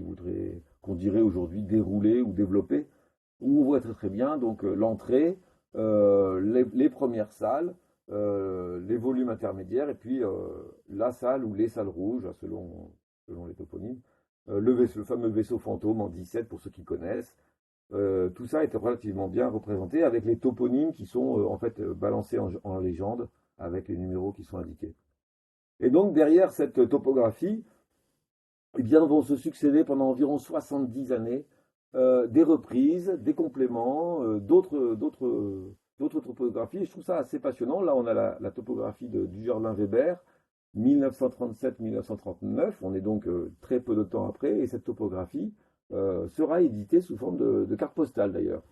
qu'on dirait aujourd'hui déroulé ou développé, où on voit très très bien donc l'entrée, les premières salles, les volumes intermédiaires, et puis la salle ou les salles rouges, selon les toponymes, le fameux vaisseau fantôme en 17 pour ceux qui connaissent. Tout ça est relativement bien représenté avec les toponymes qui sont en fait balancés en légende avec les numéros qui sont indiqués. Et donc derrière cette topographie, eh bien, vont se succéder pendant environ 70 années des reprises, des compléments, d'autres topographies. Et je trouve ça assez passionnant. Là, on a la topographie du Jardin Weber, 1937-1939. On est donc très peu de temps après. Et cette topographie sera éditée sous forme de carte postale d'ailleurs.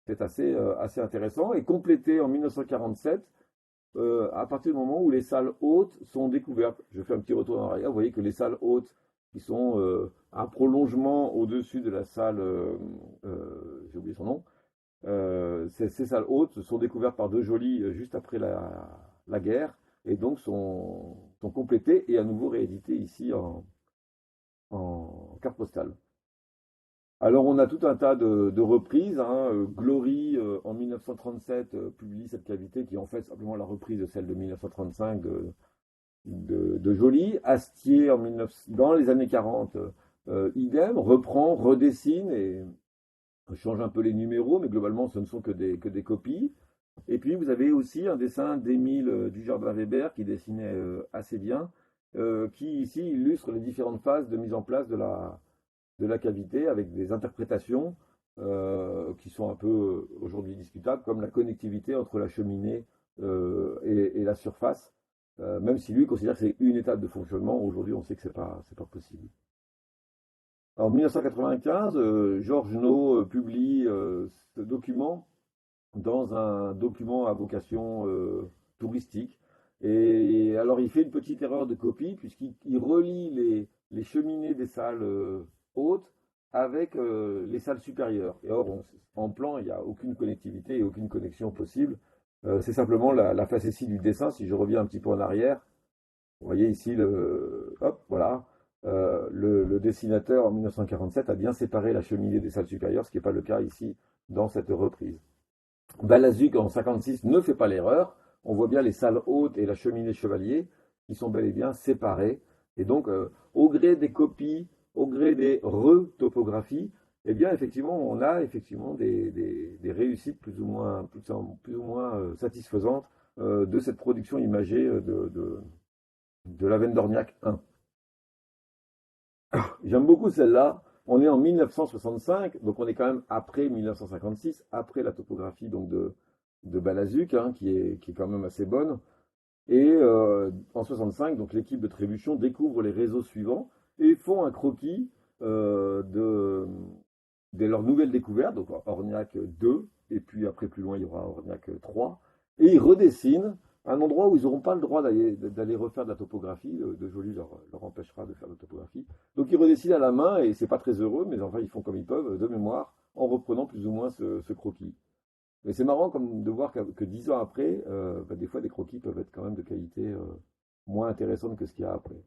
C'est assez intéressant. Et complétée en 1947 à partir du moment où les salles hautes sont découvertes. Je fais un petit retour en arrière. Vous voyez que les salles hautes qui sont un prolongement au-dessus de la salle, j'ai oublié son nom, ces salles hautes sont découvertes par De Joly juste après la guerre et donc sont complétées et à nouveau rééditées ici en carte postale. Alors on a tout un tas de reprises. Glory en 1937 publie cette cavité qui est en fait simplement la reprise de celle de 1935 de Joly. Astier dans les années 40, idem, reprend, redessine et change un peu les numéros, mais globalement ce ne sont que des copies. Et puis vous avez aussi un dessin d'Émile Dujardin-Weber qui dessinait assez bien, qui ici illustre les différentes phases de mise en place de la cavité avec des interprétations qui sont un peu aujourd'hui discutables, comme la connectivité entre la cheminée et la surface. Même si lui considère que c'est une étape de fonctionnement, aujourd'hui on sait que c'est pas possible. En 1995, Georges No publie ce document dans un document à vocation touristique. Et alors il fait une petite erreur de copie puisqu'il relie les cheminées des salles hautes avec les salles supérieures. Et or, en plan, il n'y a aucune connectivité et aucune connexion possible. C'est simplement la facétie du dessin. Si je reviens un petit peu en arrière, vous voyez ici, hop, voilà, le dessinateur en 1947 a bien séparé la cheminée des salles supérieures, ce qui n'est pas le cas ici dans cette reprise. Balazuc en 1956 ne fait pas l'erreur. On voit bien les salles hautes et la cheminée chevalier qui sont bel et bien séparées. Et donc, au gré des copies, au gré des retopographies, eh bien, effectivement, on a effectivement des réussites plus ou moins satisfaisantes de cette production imagée de la veine d'Orniac 1. J'aime beaucoup celle-là. On est en 1965, donc on est quand même après 1956, après la topographie donc de Balazuc, qui est quand même assez bonne. Et en 65, donc l'équipe de Trébuchon découvre les réseaux suivants et font un croquis de leur nouvelle découverte, donc Orniac 2, et puis après plus loin il y aura Orniac 3, et ils redessinent un endroit où ils n'auront pas le droit d'aller refaire de la topographie, de Joly leur empêchera de faire de la topographie. Donc ils redessinent à la main, et c'est pas très heureux, mais enfin ils font comme ils peuvent, de mémoire, en reprenant plus ou moins ce croquis. Mais c'est marrant comme de voir que 10 ans après, des fois des croquis peuvent être quand même de qualité moins intéressante que ce qu'il y a après.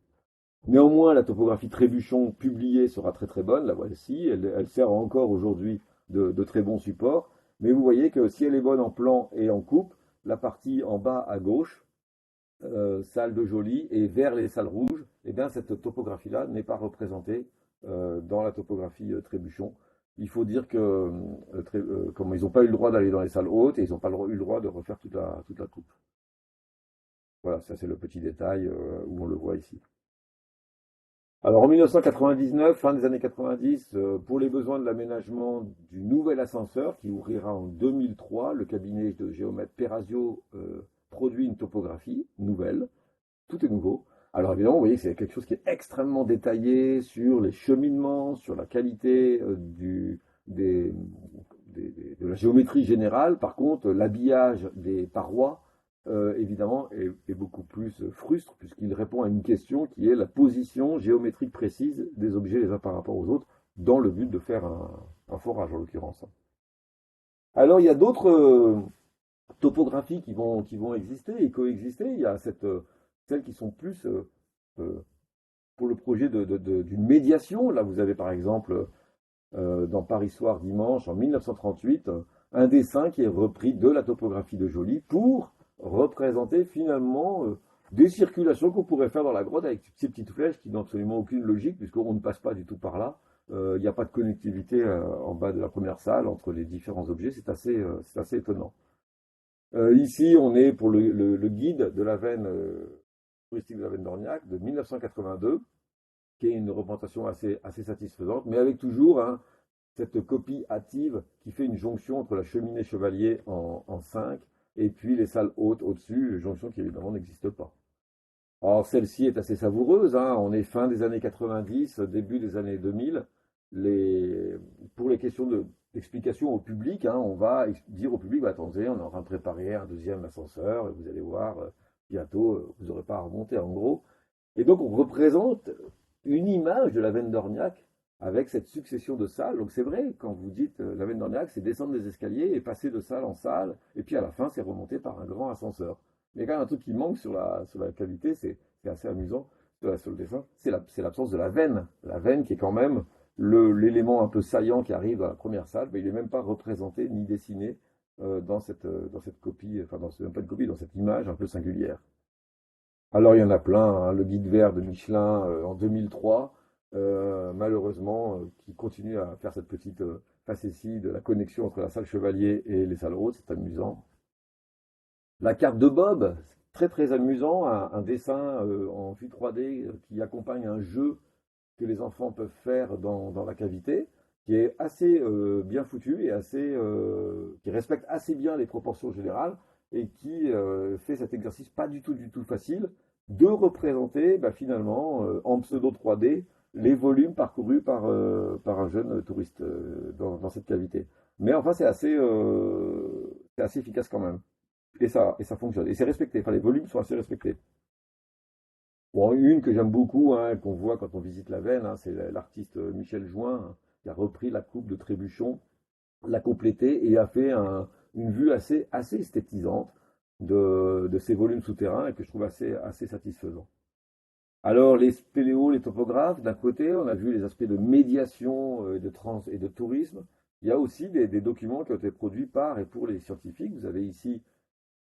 Néanmoins, la topographie Trébuchon publiée sera très très bonne, la voici, elle sert encore aujourd'hui de très bon support, mais vous voyez que si elle est bonne en plan et en coupe, la partie en bas à gauche, salle de Joly, et vers les salles rouges, eh bien cette topographie-là n'est pas représentée dans la topographie Trébuchon. Il faut dire que comme ils n'ont pas eu le droit d'aller dans les salles hautes, et ils n'ont pas eu le droit de refaire toute la coupe. Voilà, ça c'est le petit détail où on le voit ici. Alors en 1999, fin des années 90, pour les besoins de l'aménagement du nouvel ascenseur qui ouvrira en 2003, le cabinet de géomètre Perazio produit une topographie nouvelle. Tout est nouveau. Alors évidemment, vous voyez que c'est quelque chose qui est extrêmement détaillé sur les cheminements, sur la qualité des, de la géométrie générale. Par contre, l'habillage des parois, évidemment, est beaucoup plus frustre, puisqu'il répond à une question qui est la position géométrique précise des objets les uns par rapport aux autres, dans le but de faire un forage, en l'occurrence. Alors, il y a d'autres topographies qui vont exister et coexister. Il y a celles qui sont plus euh, pour le projet d'une médiation. Là, vous avez par exemple dans Paris Soir dimanche en 1938 un dessin qui est repris de la topographie de Joly pour représenter finalement des circulations qu'on pourrait faire dans la grotte avec ces petites flèches qui n'ont absolument aucune logique puisqu'on ne passe pas du tout par là. Il n'y a pas de connectivité en bas de la première salle entre les différents objets. C'est assez étonnant. Ici, on est pour le guide de la veine touristique de la veine d'Orniac de 1982, qui est une représentation assez satisfaisante, mais avec toujours cette copie hâtive qui fait une jonction entre la cheminée Chevalier en 5 et puis les salles hautes au-dessus, jonction qui évidemment n'existe pas. Alors celle-ci est assez savoureuse, on est fin des années 90, début des années 2000. Pour les questions d'explication au public, on va dire au public, bah, attendez, on est en train de préparer un deuxième ascenseur, et vous allez voir, bientôt, vous n'aurez pas à remonter en gros. Et donc on représente une image de la veine d'Orniac avec cette succession de salles. Donc c'est vrai, quand vous dites la veine d'Orniac, c'est descendre les escaliers et passer de salle en salle, et puis à la fin, c'est remonter par un grand ascenseur. Mais quand même un truc qui manque sur la qualité, c'est assez amusant sur le dessin, c'est l'absence de la veine. La veine qui est quand même l'élément un peu saillant qui arrive dans la première salle, mais il n'est même pas représenté ni dessiné dans cette copie, enfin même pas une copie, dans cette image un peu singulière. Alors il y en a plein, le guide vert de Michelin en 2003, malheureusement, qui continue à faire cette petite facétie de la connexion entre la salle Chevalier et les salles hautes, c'est amusant. La carte de Bob, très très amusant, un dessin en vue 3D qui accompagne un jeu que les enfants peuvent faire dans la cavité, qui est assez bien foutu et qui respecte assez bien les proportions générales et qui fait cet exercice pas du tout facile de représenter finalement en pseudo 3D les volumes parcourus par un jeune touriste dans cette cavité. Mais enfin, c'est assez efficace quand même. Et ça fonctionne. Et c'est respecté. Enfin, les volumes sont assez respectés. Bon, une que j'aime beaucoup, qu'on voit quand on visite la Veine, c'est l'artiste Michel Join, qui a repris la coupe de Trébuchon, l'a complétée et a fait une vue assez esthétisante de ces volumes souterrains et que je trouve assez satisfaisant. Alors, les spéléos, les topographes, d'un côté, on a vu les aspects de médiation et de tourisme. Il y a aussi des documents qui ont été produits par et pour les scientifiques. Vous avez ici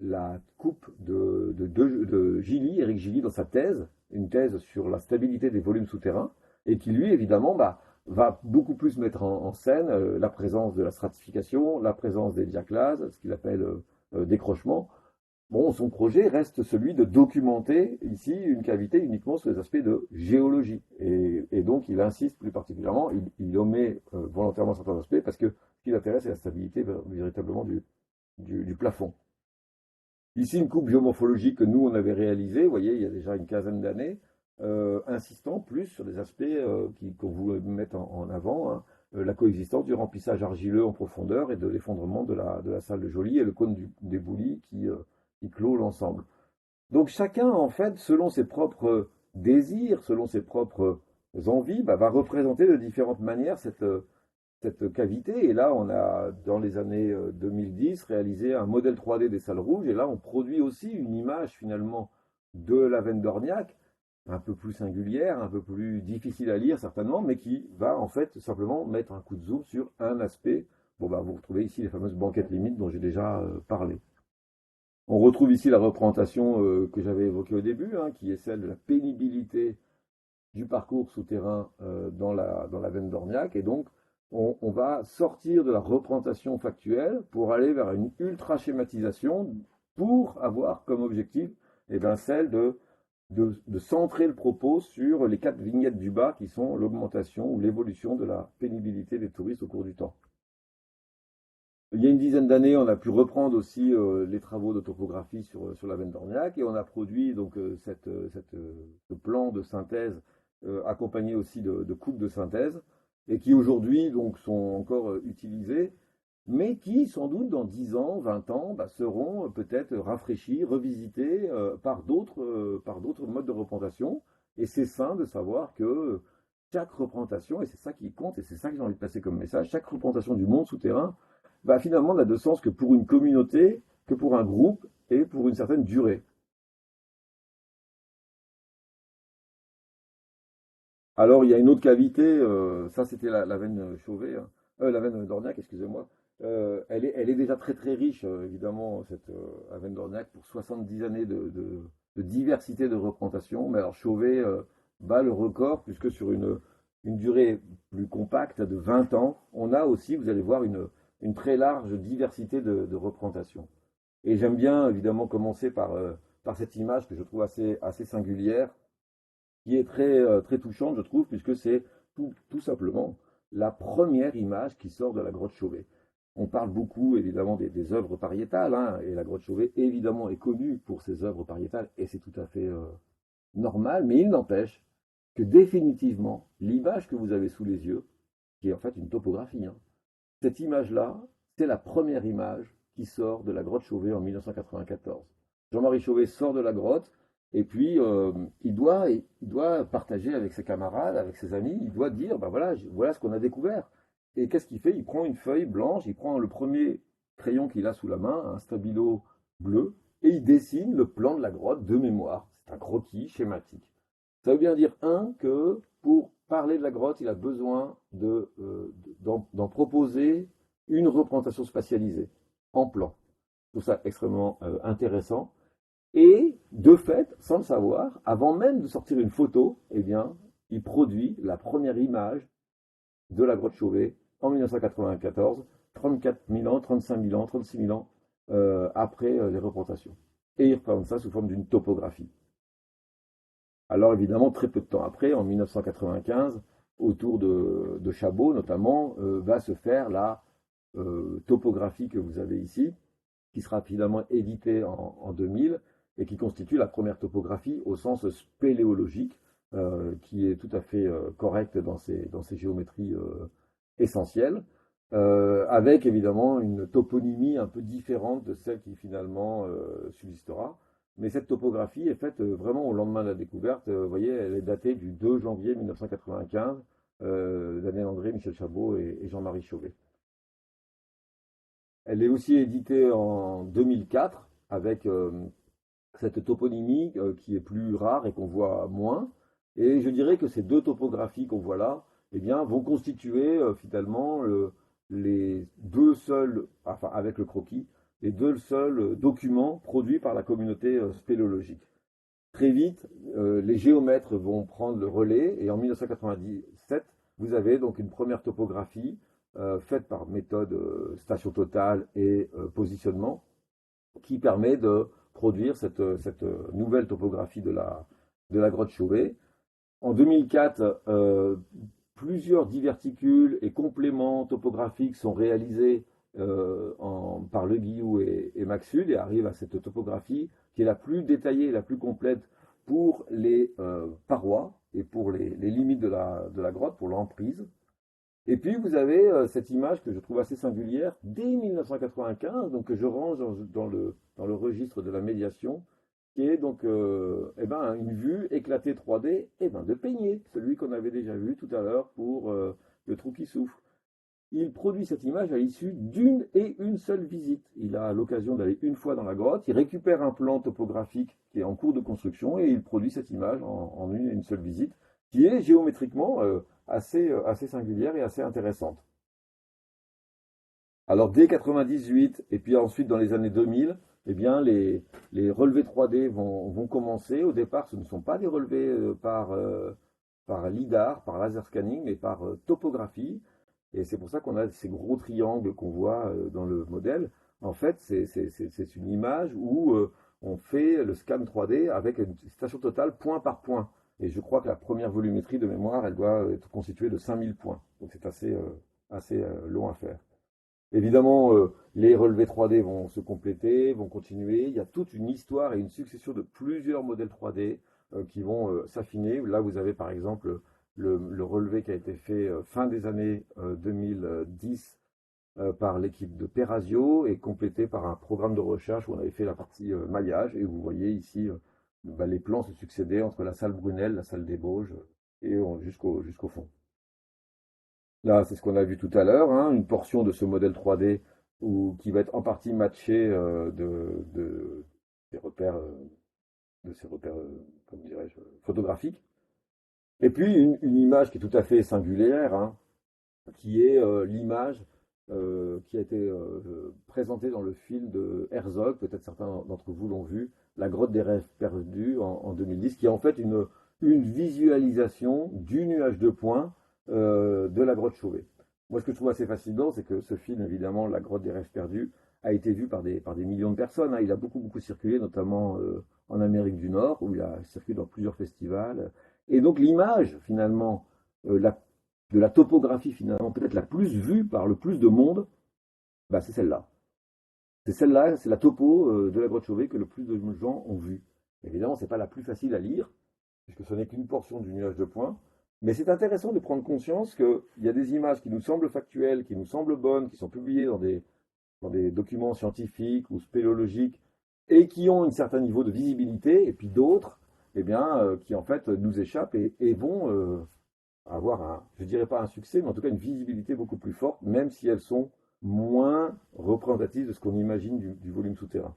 la coupe de Gilly, Éric Gilly, dans sa thèse, une thèse sur la stabilité des volumes souterrains, et qui lui, évidemment, va beaucoup plus mettre en scène la présence de la stratification, la présence des diaclases, ce qu'il appelle décrochement. Bon, son projet reste celui de documenter ici une cavité uniquement sur les aspects de géologie. Et donc, il insiste plus particulièrement, il omet volontairement certains aspects, parce que ce qui l'intéresse, c'est la stabilité véritablement du plafond. Ici, une coupe géomorphologique que nous, on avait réalisée, vous voyez, il y a déjà une quinzaine d'années, insistant plus sur des aspects qu'on voulait mettre en avant, la coexistence du remplissage argileux en profondeur et de l'effondrement de la salle de Joly et le cône des Boulis qui clôt l'ensemble. Donc chacun, en fait, selon ses propres désirs, selon ses propres envies, va représenter de différentes manières cette cavité. Et là, on a, dans les années 2010, réalisé un modèle 3D des salles rouges. Et là, on produit aussi une image, finalement, de la veine d'Orniac, un peu plus singulière, un peu plus difficile à lire, certainement, mais qui va, en fait, simplement mettre un coup de zoom sur un aspect. Bon, vous retrouvez ici les fameuses banquettes limites dont j'ai déjà parlé. On retrouve ici la représentation que j'avais évoquée au début, qui est celle de la pénibilité du parcours souterrain dans la veine d'Orniac. Et donc, on va sortir de la représentation factuelle pour aller vers une ultra-schématisation pour avoir comme objectif celle de de centrer le propos sur les 4 vignettes du bas qui sont l'augmentation ou l'évolution de la pénibilité des touristes au cours du temps. Il y a une dizaine d'années, on a pu reprendre aussi les travaux de topographie sur la veine d'Orniac et on a produit donc ce plan de synthèse accompagné aussi de coupes de synthèse et qui aujourd'hui donc sont encore utilisés, mais qui sans doute dans 10 ans, 20 ans, bah, seront peut-être rafraîchis, revisités par d'autres modes de représentation. Et c'est sain de savoir que chaque représentation, et c'est ça qui compte, et c'est ça que j'ai envie de passer comme message, chaque représentation du monde souterrain bah, finalement n'a de sens que pour une communauté, que pour un groupe et pour une certaine durée. Alors, il y a une autre cavité, ça c'était la veine Chauvet, hein, la veine d'Orniac, excusez-moi. Elle est déjà très très riche, évidemment, cette la veine d'Orniac, pour 70 années de diversité de représentation. Mais alors Chauvet bat le record, puisque sur une durée plus compacte de 20 ans, on a aussi, vous allez voir, une très large diversité de représentations. Et j'aime bien, évidemment, commencer par cette image que je trouve assez singulière qui est très touchante, je trouve, puisque c'est tout simplement la première image qui sort de la grotte Chauvet. On parle beaucoup, évidemment, des œuvres pariétales, hein, et la grotte Chauvet, évidemment, est connue pour ses œuvres pariétales, et c'est tout à fait normal, mais il n'empêche que définitivement, l'image que vous avez sous les yeux, qui est en fait une topographie, hein, cette image-là, c'est la première image qui sort de la grotte Chauvet en 1994. Jean-Marie Chauvet sort de la grotte et puis il doit partager avec ses camarades, avec ses amis, il doit dire, ben voilà, voilà ce qu'on a découvert. Et qu'est-ce qu'il fait? Il prend une feuille blanche, il prend le premier crayon qu'il a sous la main, un stabilo bleu, et il dessine le plan de la grotte de mémoire. C'est un croquis schématique. Ça veut bien dire, que pour parler de la grotte, il a besoin d'en proposer une représentation spatialisée, en plan. Je trouve ça extrêmement intéressant. Et de fait, sans le savoir, avant même de sortir une photo, eh bien, il produit la première image de la grotte Chauvet en 1994, 34 000 ans, 35 000 ans, 36 000 ans après les représentations. Et il représente ça sous forme d'une topographie. Alors évidemment, très peu de temps après, en 1995, autour de Chabot notamment, va se faire la topographie que vous avez ici, qui sera finalement éditée en 2000 et qui constitue la première topographie au sens spéléologique, qui est tout à fait correcte dans ses géométries essentielles, avec évidemment une toponymie un peu différente de celle qui finalement subsistera. Mais cette topographie est faite vraiment au lendemain de la découverte. Vous voyez, elle est datée du 2 janvier 1995, Daniel André, Michel Chabot et Jean-Marie Chauvet. Elle est aussi éditée en 2004 avec cette toponymie qui est plus rare et qu'on voit moins. Et je dirais que ces deux topographies qu'on voit là, eh bien, vont constituer finalement les deux seuls, enfin avec le croquis, les deux seuls documents produits par la communauté spéléologique. Très vite, les géomètres vont prendre le relais et en 1997, vous avez donc une première topographie faite par méthode station totale et positionnement qui permet de produire cette nouvelle topographie de la grotte Chauvet. En 2004, plusieurs diverticules et compléments topographiques sont réalisés par Le Guillou et Maxud et arrivent à cette topographie qui est la plus détaillée et la plus complète pour les parois et pour les limites de la grotte, pour l'emprise. Et puis vous avez cette image que je trouve assez singulière dès 1995, donc que je range dans le registre de la médiation, qui est donc eh ben, une vue éclatée 3D eh ben, de Peigné, celui qu'on avait déjà vu tout à l'heure pour le trou qui souffle. Il produit cette image à l'issue d'une et une seule visite. Il a l'occasion d'aller une fois dans la grotte, il récupère un plan topographique qui est en cours de construction et il produit cette image en une et une seule visite, qui est géométriquement assez singulière et assez intéressante. Alors dès 98 et puis ensuite dans les années 2000, eh bien les relevés 3D vont commencer. Au départ, ce ne sont pas des relevés par LIDAR, par laser scanning, mais par topographie. Et c'est pour ça qu'on a ces gros triangles qu'on voit dans le modèle. En fait, c'est une image où on fait le scan 3D avec une station totale point par point. Et je crois que la première volumétrie de mémoire, elle doit être constituée de 5000 points. Donc c'est assez long à faire. Évidemment, les relevés 3D vont se compléter, vont continuer. Il y a toute une histoire et une succession de plusieurs modèles 3D qui vont s'affiner. Là, vous avez par exemple le relevé qui a été fait fin des années 2010 par l'équipe de Perazio et complété par un programme de recherche où on avait fait la partie maillage. Et vous voyez ici les plans se succéder entre la salle Brunel, la salle des Bauges et jusqu'au fond. Là, c'est ce qu'on a vu tout à l'heure, hein, une portion de ce modèle 3D qui va être en partie matché des repères, de ces repères, comment dirais-je, photographiques. Et puis une image qui est tout à fait singulière, hein, qui est l'image qui a été présentée dans le film de Herzog, peut-être certains d'entre vous l'ont vu, La grotte des rêves perdus en 2010, qui est en fait une visualisation du nuage de points de la grotte Chauvet. Moi, ce que je trouve assez fascinant, c'est que ce film, évidemment, La grotte des rêves perdus, a été vu par des millions de personnes, hein. Il a beaucoup circulé, notamment en Amérique du Nord, où il a circulé dans plusieurs festivals. Et donc l'image, finalement, de la topographie, finalement, peut-être la plus vue par le plus de monde, bah, c'est celle-là. C'est celle-là, c'est la topo de la grotte Chauvet que le plus de gens ont vue. Évidemment, ce n'est pas la plus facile à lire, puisque ce n'est qu'une portion du nuage de points. Mais c'est intéressant de prendre conscience qu'il y a des images qui nous semblent factuelles, qui nous semblent bonnes, qui sont publiées dans des documents scientifiques ou spéléologiques, et qui ont un certain niveau de visibilité, et puis d'autres, eh bien, qui en fait nous échappent et vont avoir je dirais pas un succès, mais en tout cas une visibilité beaucoup plus forte, même si elles sont moins représentatives de ce qu'on imagine du volume souterrain.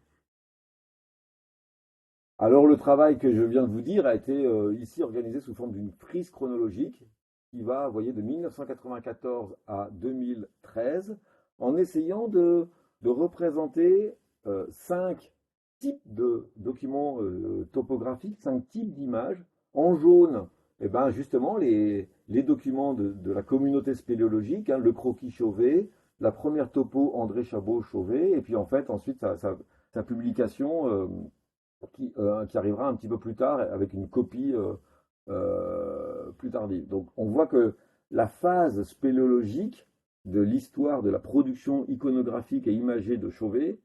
Alors le travail que je viens de vous dire a été ici organisé sous forme d'une frise chronologique qui va, vous voyez, de 1994 à 2013, en essayant de représenter 5 types de documents topographiques, 5 types d'images. En jaune, eh ben justement les documents de la communauté spéléologique, hein, le croquis Chauvet, la première topo André Chabot Chauvet, et puis en fait ensuite sa publication qui arrivera un petit peu plus tard avec une copie plus tardive. Donc on voit que la phase spéléologique de l'histoire de la production iconographique et imagée de Chauvet,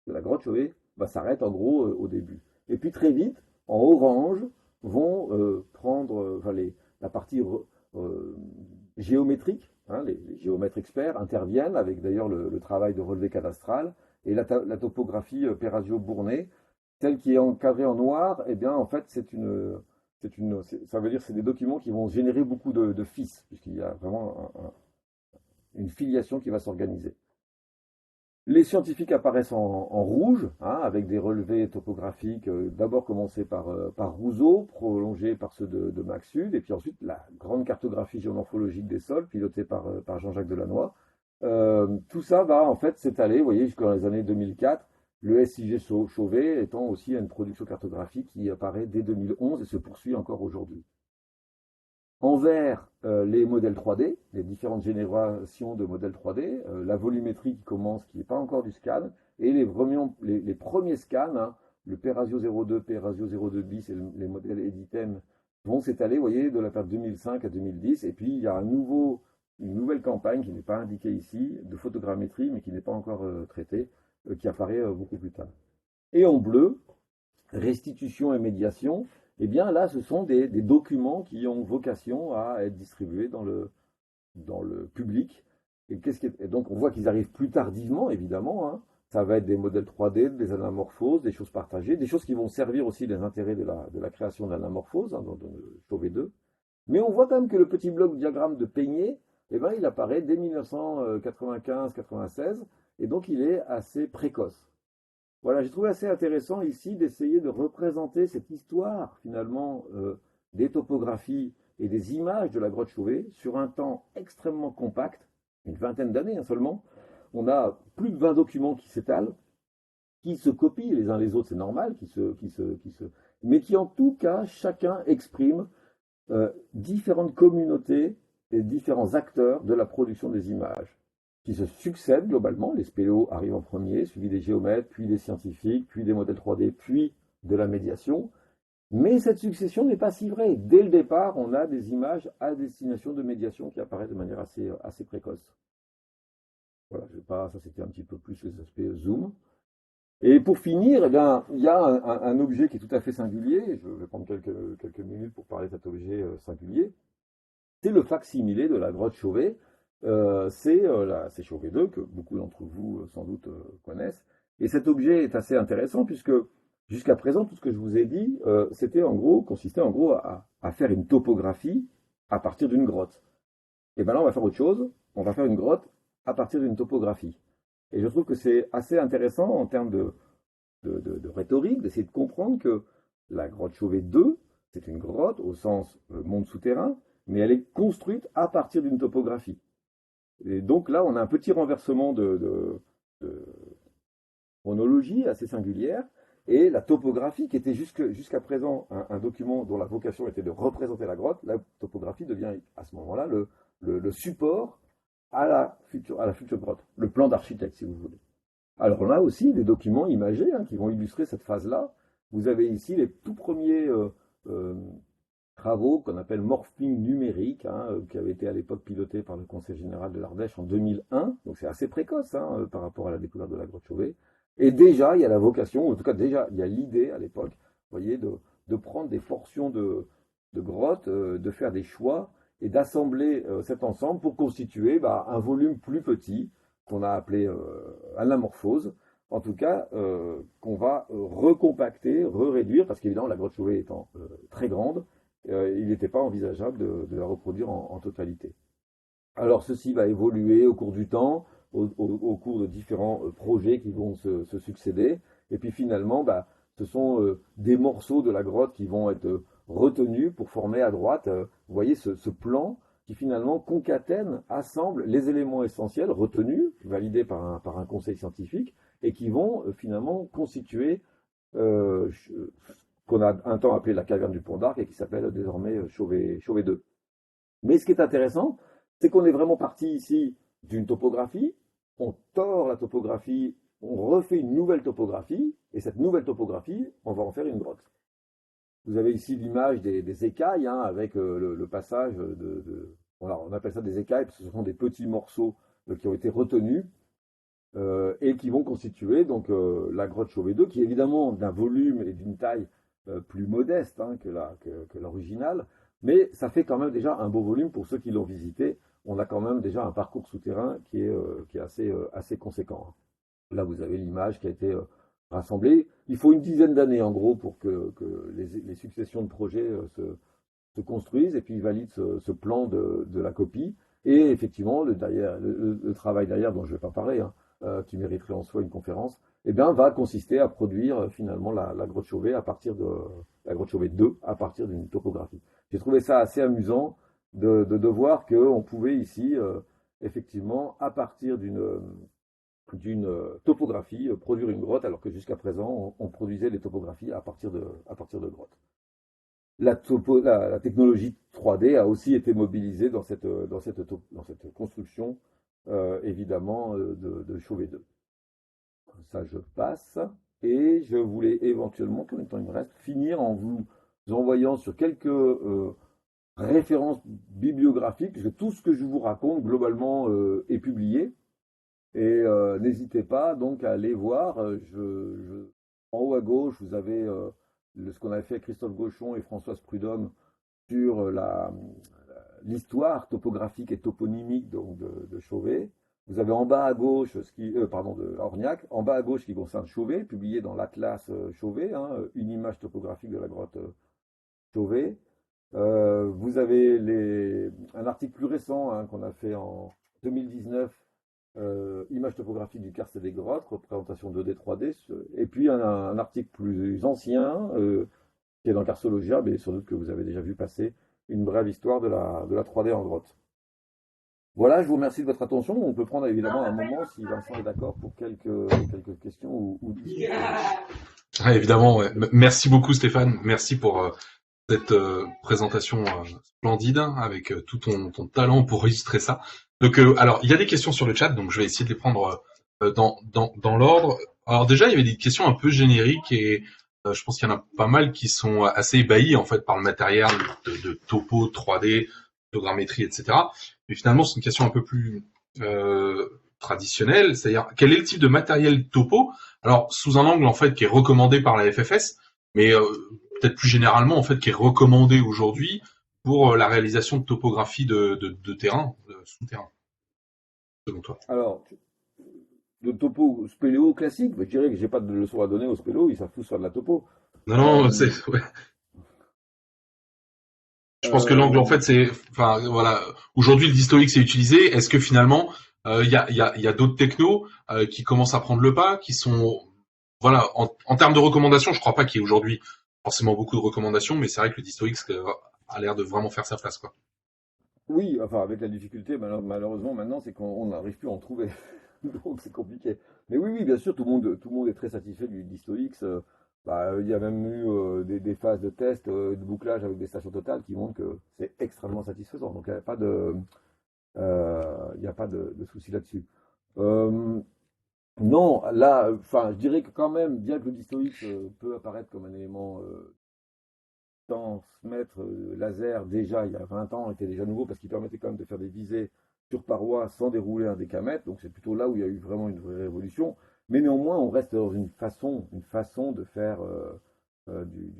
de la grotte Chauvet, bah, s'arrête en gros au début. Et puis très vite, en orange, vont prendre la partie géométrique, hein, les géomètres experts interviennent avec d'ailleurs le travail de relevé cadastral et la topographie Perazio-Bournet, telle qui est encadrée en noir, eh bien en fait ça veut dire que c'est des documents qui vont générer beaucoup de fils, puisqu'il y a vraiment une filiation qui va s'organiser. Les scientifiques apparaissent en rouge, hein, avec des relevés topographiques, d'abord commencés par Rousseau, prolongés par ceux de Max Sud, et puis ensuite la grande cartographie géomorphologique des sols, pilotée par Jean-Jacques Delannoy. Tout ça va en fait s'étaler, vous voyez, jusqu'aux les années 2004, le SIG Chauvet étant aussi une production cartographique qui apparaît dès 2011 et se poursuit encore aujourd'hui. En vert, les modèles 3D, les différentes générations de modèles 3D, la volumétrie qui commence, qui n'est pas encore du scan, et les premiers scans, hein, le Perazio 02, Perazio 02 bis et les modèles Editem vont s'étaler, vous voyez, de la période 2005 à 2010. Et puis il y a une nouvelle campagne qui n'est pas indiquée ici, de photogrammétrie, mais qui n'est pas encore traitée, qui apparaît beaucoup plus tard. Et en bleu, restitution et médiation, eh bien là, ce sont des documents qui ont vocation à être distribués dans le public. Et donc, on voit qu'ils arrivent plus tardivement, évidemment, hein. Ça va être des modèles 3D, des anamorphoses, des choses partagées, des choses qui vont servir aussi les intérêts de la création d'anamorphoses, hein, dans Chauvet 2. Mais on voit quand même que le petit bloc diagramme de Peigné, eh ben, il apparaît dès 1995-96, et donc il est assez précoce. Voilà, j'ai trouvé assez intéressant ici d'essayer de représenter cette histoire finalement des topographies et des images de la grotte Chauvet sur un temps extrêmement compact, une vingtaine d'années, hein, seulement. On a plus de 20 documents qui s'étalent, qui se copient les uns les autres, c'est normal, mais qui en tout cas chacun exprime différentes communautés et différents acteurs de la production des images. qui se succèdent globalement. Les spéléos arrivent en premier, suivi des géomètres, puis des scientifiques, puis des modèles 3D, puis de la médiation. Mais cette succession n'est pas si vraie. Dès le départ, on a des images à destination de médiation qui apparaissent de manière assez précoce. Voilà, ça c'était un petit peu plus les aspects zoom. Et pour finir, eh bien, il y a un objet qui est tout à fait singulier. Je vais prendre quelques minutes pour parler de cet objet singulier. C'est le facsimilé de la grotte Chauvet. C'est Chauvet 2, que beaucoup d'entre vous sans doute connaissent. Et cet objet est assez intéressant puisque jusqu'à présent, tout ce que je vous ai dit, consistait en gros à faire une topographie à partir d'une grotte. Et bien là, on va faire autre chose. On va faire une grotte à partir d'une topographie. Et je trouve que c'est assez intéressant en termes de rhétorique, d'essayer de comprendre que la grotte Chauvet 2, c'est une grotte au sens monde souterrain, mais elle est construite à partir d'une topographie. Et donc là, on a un petit renversement de chronologie assez singulière, et la topographie, qui était jusqu'à présent un document dont la vocation était de représenter la grotte, la topographie devient à ce moment-là le support à la future grotte, le plan d'architecte, si vous voulez. Alors là aussi, des documents imagés qui vont illustrer cette phase-là. Vous avez ici les tout premiers travaux qu'on appelle morphing numérique, qui avaient été à l'époque pilotés par le Conseil général de l'Ardèche en 2001, donc c'est assez précoce par rapport à la découverte de la grotte Chauvet. Et déjà, il y a la vocation, en tout cas déjà, il y a l'idée à l'époque, vous voyez, de prendre des portions de grottes, de faire des choix et d'assembler cet ensemble pour constituer un volume plus petit qu'on a appelé anamorphose, en tout cas qu'on va recompacter, réduire, parce qu'évidemment la grotte Chauvet étant très grande, il n'était pas envisageable de la reproduire en totalité. Alors ceci va évoluer au cours du temps, au cours de différents projets qui vont se succéder, et puis finalement, ce sont des morceaux de la grotte qui vont être retenus pour former à droite, vous voyez, ce plan qui finalement concatène, assemble les éléments essentiels retenus, validés par un conseil scientifique, et qui vont finalement constituer ce qu'on a un temps appelé la caverne du Pont d'Arc et qui s'appelle désormais Chauvet 2. Mais ce qui est intéressant, c'est qu'on est vraiment parti ici d'une topographie, on tord la topographie, on refait une nouvelle topographie, et cette nouvelle topographie, on va en faire une grotte. Vous avez ici l'image des écailles, avec le passage voilà, on appelle ça des écailles, parce que ce sont des petits morceaux qui ont été retenus, et qui vont constituer donc la grotte Chauvet 2, qui est évidemment d'un volume et d'une taille plus modeste que l'original, mais ça fait quand même déjà un beau volume pour ceux qui l'ont visité. On a quand même déjà un parcours souterrain qui est assez conséquent. Là, vous avez l'image qui a été rassemblée. Il faut une dizaine d'années, en gros, pour que les successions de projets se construisent et puis valident ce plan de la copie. Et effectivement, le travail derrière, dont je ne vais pas parler, qui mériterait en soi une conférence, va consister à produire finalement la grotte Chauvet à partir de la grotte Chauvet 2 à partir d'une topographie. J'ai trouvé ça assez amusant de voir qu'on pouvait ici, effectivement, à partir d'une topographie, produire une grotte, alors que jusqu'à présent, on produisait les topographies à partir de grottes. La technologie 3D a aussi été mobilisée dans cette construction, évidemment, de Chauvet 2. Ça, je passe. Et je voulais éventuellement, combien de temps il me reste, finir en vous envoyant sur quelques références bibliographiques, parce que tout ce que je vous raconte, globalement, est publié. Et n'hésitez pas donc à aller voir. En haut à gauche, vous avez ce qu'on avait fait avec Christophe Gauchon et Françoise Prudhomme sur l'histoire topographique et toponymique donc, de Chauvet. Vous avez en bas à gauche, de Orniac, en bas à gauche qui concerne Chauvet, publié dans l'Atlas Chauvet, une image topographique de la grotte Chauvet. Vous avez un article plus récent qu'on a fait en 2019, image topographique du karst et des grottes, représentation 2D, 3D, et puis un article plus ancien qui est dans Karstologia, mais sans doute que vous avez déjà vu passer, une brève histoire de la 3D en grotte. Voilà, je vous remercie de votre attention. On peut prendre évidemment un moment, si Vincent est d'accord, pour quelques questions ou discussions. Évidemment, ouais. Merci beaucoup Stéphane, merci pour cette présentation splendide avec tout ton talent pour illustrer ça. Donc, alors, il y a des questions sur le chat, donc je vais essayer de les prendre dans l'ordre. Alors déjà, il y avait des questions un peu génériques et je pense qu'il y en a pas mal qui sont assez ébahis en fait par le matériel de topo, 3D, photogrammétrie, etc. Mais finalement, c'est une question un peu plus traditionnelle, c'est-à-dire quel est le type de matériel topo? Alors, sous un angle en fait qui est recommandé par la FFS, mais peut-être plus généralement en fait qui est recommandé aujourd'hui pour la réalisation de topographie de terrain, de souterrain, selon toi. Alors, de topo spéléo classique, je dirais que j'ai pas de leçon à donner aux spéléos, ils savent tous faire de la topo. Non, non, Euh, c'est ouais. Je pense que l'angle en euh, fait c'est, enfin voilà, aujourd'hui le distoïque c'est utilisé. Est-ce que finalement il y a d'autres technos qui commencent à prendre le pas, qui sont voilà en termes de recommandations, je crois pas qu'il y ait aujourd'hui forcément beaucoup de recommandations, mais c'est vrai que le distoïque a l'air de vraiment faire sa place quoi. oui, enfin, avec la difficulté, malheureusement, maintenant, c'est qu'on n'arrive plus à en trouver. Donc, c'est compliqué. Mais oui, oui, bien sûr, tout le monde est très satisfait du d'Histo-X. Il y a même eu des phases de test, de bouclage avec des stations totales qui montrent que c'est extrêmement satisfaisant. Donc, il n'y a pas de souci là-dessus. Euh, non, là, enfin, je dirais que quand même, bien que le Disto-X peut apparaître comme un élément transmettre laser, déjà il y a 20 ans, était déjà nouveau parce qu'il permettait quand même de faire des visées sur paroi sans dérouler un décamètre. Donc c'est plutôt là où il y a eu vraiment une vraie révolution. Mais néanmoins, on reste dans une façon de faire du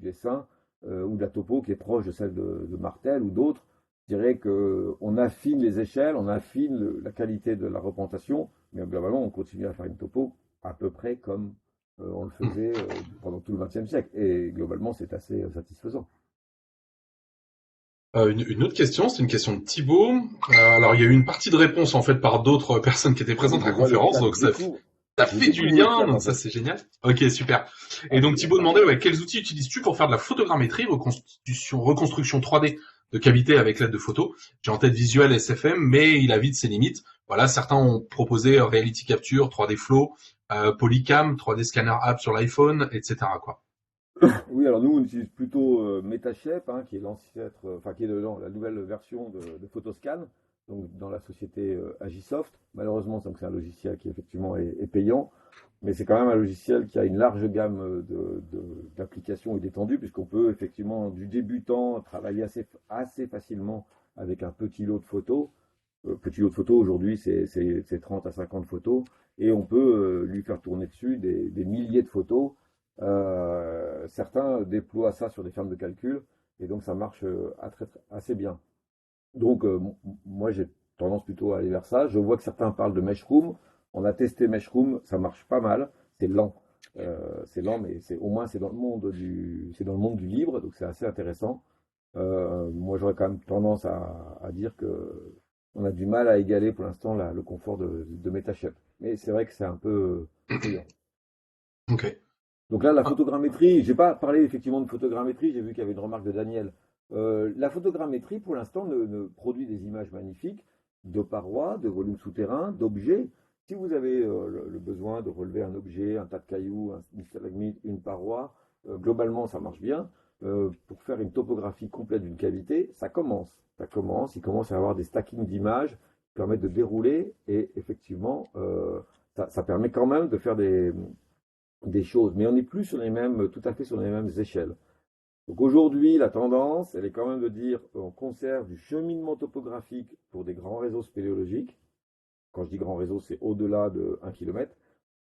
dessin ou de la topo qui est proche de celle de Martel ou d'autres. Je dirais qu'on affine les échelles, on affine la qualité de la représentation, mais globalement, on continue à faire une topo à peu près comme on le faisait pendant tout le XXe siècle. Et globalement, c'est assez satisfaisant. Une autre question, c'est une question de Thibaut. Alors il y a eu une partie de réponse en fait par d'autres personnes qui étaient Ah oui, présentes à je la vois le conférence, chat. donc ça Je fait du découvre le lien, chat donc en ça fait. c'est génial. Ok, super. Et Ah, donc c'est bien Thibaut sympa. demandait quels outils utilises-tu pour faire de la photogrammétrie, reconstruction 3D de cavité avec l'aide de photos. J'ai en tête Visual SFM, mais il a vite ses limites. Voilà, certains ont proposé Reality Capture, 3D Flow, Polycam, 3D Scanner App sur l'iPhone, etc. quoi. Oui, alors nous, on utilise plutôt MetaShape, hein, qui est l'ancêtre, enfin qui est la nouvelle version de Photoscan, donc dans la société Agisoft. Malheureusement, donc c'est un logiciel qui effectivement est payant, mais c'est quand même un logiciel qui a une large gamme d'applications et d'étendues, puisqu'on peut effectivement du débutant travailler assez facilement avec un petit lot de photos. Petit lot de photos aujourd'hui, c'est 30 à 50 photos, et on peut lui faire tourner dessus des milliers de photos. Certains déploient ça sur des fermes de calcul et donc ça marche assez bien. Donc moi j'ai tendance plutôt à aller vers ça. Je vois que certains parlent de Meshroom. On a testé Meshroom, ça marche pas mal. C'est lent. C'est lent, mais au moins c'est dans le monde c'est dans le monde du libre, donc c'est assez intéressant. Moi j'aurais quand même tendance à dire que on a du mal à égaler pour l'instant le confort de MetaShape. Mais c'est vrai que c'est un peu payant. Ok. Donc là, la Ah, photogrammétrie, j'ai pas parlé effectivement de photogrammétrie, j'ai vu qu'il y avait une remarque de Daniel. La photogrammétrie, pour l'instant, ne produit des images magnifiques de parois, de volumes souterrains, d'objets. Si vous avez le besoin de relever un objet, un tas de cailloux, une stalagmite, une paroi, globalement, ça marche bien. Pour faire une topographie complète d'une cavité, ça commence. Ça commence, il commence à y avoir des stackings d'images qui permettent de dérouler et effectivement, ça permet quand même de faire des choses, mais on n'est plus sur tout à fait sur les mêmes échelles. Donc aujourd'hui, la tendance, elle est quand même de dire on conserve du cheminement topographique pour des grands réseaux spéléologiques. Quand je dis grand réseau, c'est au-delà de 1 km.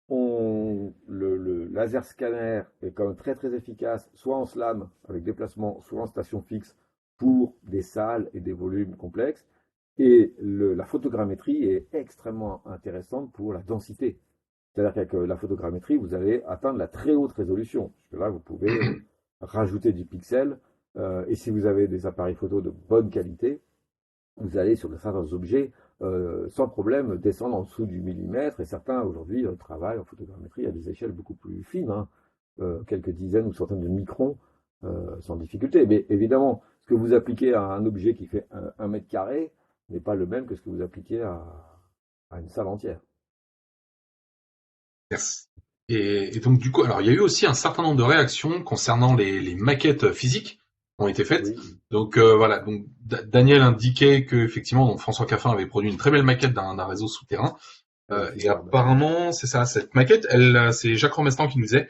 Le laser scanner est quand même très très efficace, soit en SLAM avec déplacement, soit en station fixe pour des salles et des volumes complexes. Et la photogrammétrie est extrêmement intéressante pour la densité. C'est-à-dire qu'avec la photogrammétrie, vous allez atteindre la très haute résolution. Parce que là, vous pouvez rajouter du pixel. Et si vous avez des appareils photo de bonne qualité, vous allez sur certains objets sans problème descendre en dessous du millimètre. Et certains aujourd'hui travaillent en photogrammétrie à des échelles beaucoup plus fines, hein, quelques dizaines ou centaines de microns sans difficulté. Mais évidemment, ce que vous appliquez à un objet qui fait 1 mètre carré n'est pas le même que ce que vous appliquez à une salle entière. yes. Et donc du coup, alors il y a eu aussi un certain nombre de réactions concernant les maquettes physiques. ont été faites. Oui, Donc voilà, donc Daniel indiquait que effectivement donc François Caffin avait produit une très belle maquette d'un réseau souterrain. elle est Et superbe. apparemment, c'est ça, cette maquette, c'est Jacques Romestan qui nous disait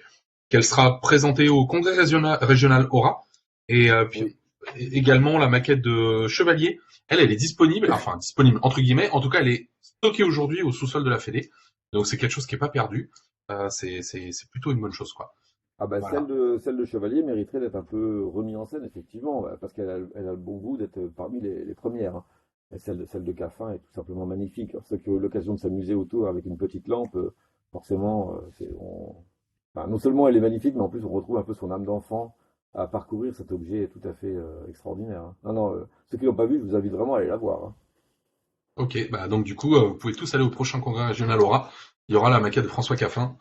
qu'elle sera présentée au congrès régional Aura. Et puis Oui. également la maquette de Chevalier, elle est disponible, enfin disponible entre guillemets. En tout cas, elle est stockée aujourd'hui au sous-sol de la Fédé. Donc c'est quelque chose qui est pas perdu. C'est plutôt une bonne chose, quoi. Ah bah Voilà. celle de Chevalier mériterait d'être un peu remise en scène, effectivement, parce elle a le bon goût d'être parmi les premières, hein. Et celle de Caffin est tout simplement magnifique. Alors, ceux qui ont eu l'occasion de s'amuser autour avec une petite lampe, forcément, enfin, non seulement elle est magnifique, mais en plus on retrouve un peu son âme d'enfant à parcourir cet objet tout à fait extraordinaire, hein. Non, non, ceux qui l'ont pas vu, je vous invite vraiment à aller la voir, hein. Ok, bah donc du coup, vous pouvez tous aller au prochain congrès régional Aura. Il y aura la maquette de François Caffin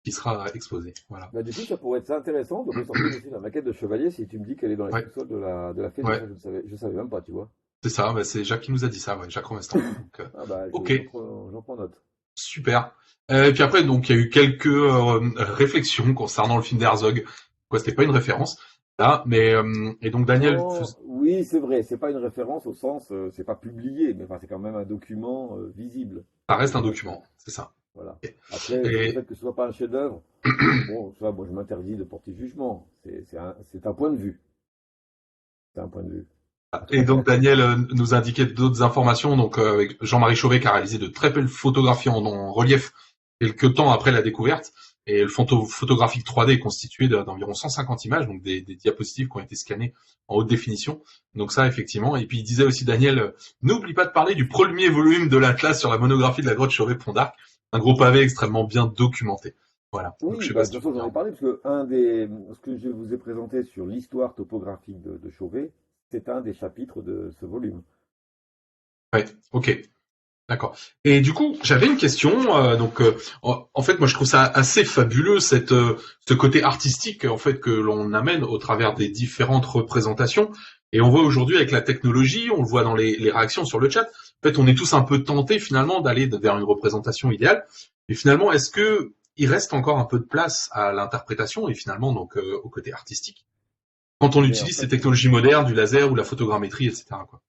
qui sera exposée. Voilà. Bah, du coup, ça pourrait être intéressant de ressortir aussi la maquette de Chevalier si tu me dis qu'elle est dans les Ouais, sous-sols de la Fédé. ouais, Ça, je savais même pas, tu vois. c'est ça. Bah, c'est Jacques qui nous a dit ça, ouais, Jacques Romestan. Donc, Ah bah, ok, j'en prends note. super. Et puis après, donc il y a eu quelques réflexions concernant le film d'Herzog. Quoi, c'était pas une référence là, mais et donc Daniel, Non, oui, c'est vrai, c'est pas une référence au sens, c'est pas publié, mais enfin, c'est quand même un document visible. ça C'est reste un ça. document, c'est ça. Voilà. Après, le Et fait que ce soit pas un chef-d'œuvre, bon, ça, moi, je m'interdis de porter jugement. C'est un point de vue. C'est un point de vue. Et donc Daniel nous indiquait d'autres informations. Donc avec Jean-Marie Chauvet qui a réalisé de très belles photographies en relief quelques temps après la découverte. Et le photographique 3D est constitué d'environ 150 images, donc des diapositives qui ont été scannées en haute définition. Donc ça, effectivement. Et puis il disait aussi Daniel, n'oublie pas de parler du premier volume de l'Atlas sur la monographie de la grotte Chauvet-Pont d'Arc, un gros pavé extrêmement bien documenté. Voilà. Donc je Oui, sais pas bah, de si tu toute veux façon, j'en ai dire. parlé, parce que ce que je vous ai présenté sur l'histoire topographique de Chauvet, c'est un des chapitres de ce volume. Ouais, ok. D'accord. Et du coup, j'avais une question. En fait, moi, je trouve ça assez fabuleux ce côté artistique en fait que l'on amène au travers des différentes représentations. Et on voit aujourd'hui avec la technologie, on le voit dans les réactions sur le chat. En fait, on est tous un peu tentés finalement d'aller vers une représentation idéale. Et finalement, est-ce que il reste encore un peu de place à l'interprétation et finalement donc au côté artistique quand on Mais en utilise ces fait, technologies modernes, du laser ou la photogrammétrie, etc., quoi.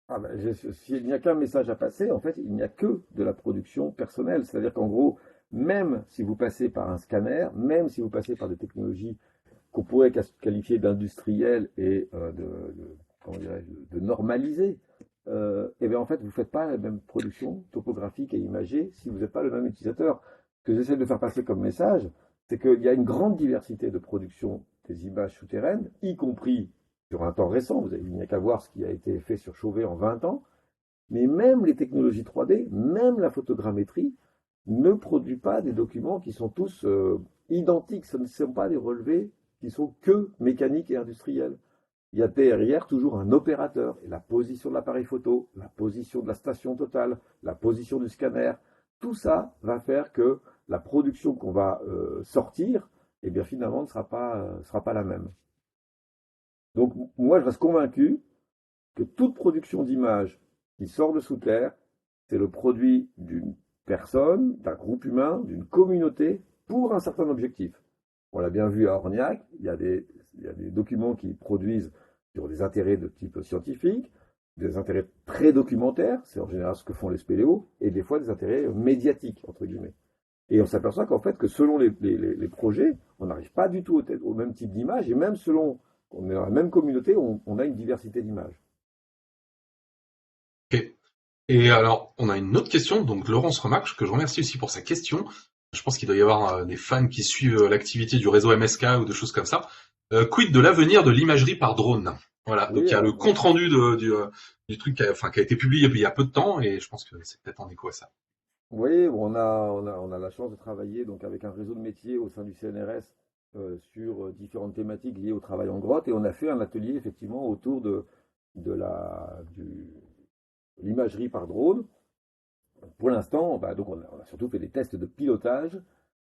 ah bah, s'il n'y a qu'un message à passer, en fait, il n'y a que de la production personnelle. C'est-à-dire qu'en gros, même si vous passez par un scanner, même si vous passez par des technologies qu'on pourrait qualifier d'industrielles et comment dirais-je, de normalisées, et bien en fait, vous ne faites pas la même production topographique et imagée si vous n'êtes pas le même utilisateur. Ce que j'essaie de faire passer comme message, c'est qu'il y a une grande diversité de production des images souterraines, y compris sur un temps récent. Il n'y a qu'à voir ce qui a été fait sur Chauvet en 20 ans. Mais même les technologies 3D, même la photogrammétrie, ne produit pas des documents qui sont tous identiques. Ce ne sont pas des relevés qui sont que mécaniques et industriels. Il y a derrière toujours un opérateur et la position de l'appareil photo, la position de la station totale, la position du scanner. Tout ça va faire que la production qu'on va sortir, eh bien finalement sera pas la même. Donc moi je reste convaincu que toute production d'image qui sort de sous terre, c'est le produit d'une personne, d'un groupe humain, d'une communauté pour un certain objectif. On l'a bien vu à Orniac, il y a des documents qui produisent sur des intérêts de type scientifique, des intérêts très documentaires, c'est en général ce que font les spéléos, et des fois des intérêts médiatiques, entre guillemets. Et on s'aperçoit qu'en fait, que selon les projets, on n'arrive pas du tout au même type d'image, et même selon qu'on est dans la même communauté, on a une diversité d'images. Ok. Et alors, on a une autre question, donc Laurence Remac, que je remercie aussi pour sa question. Je pense qu'il doit y avoir des fans qui suivent l'activité du réseau MSK ou de choses comme ça. Quid de l'avenir de l'imagerie par drone? Voilà, donc Oui, il y a le alors, compte rendu du truc qui a été publié il y a peu de temps, et je pense que c'est peut-être en écho à ça. oui, on a la chance de travailler donc avec un réseau de métiers au sein du CNRS sur différentes thématiques liées au travail en grotte et on a fait un atelier effectivement autour de l'imagerie par drone. Pour l'instant, bah, donc on a surtout fait des tests de pilotage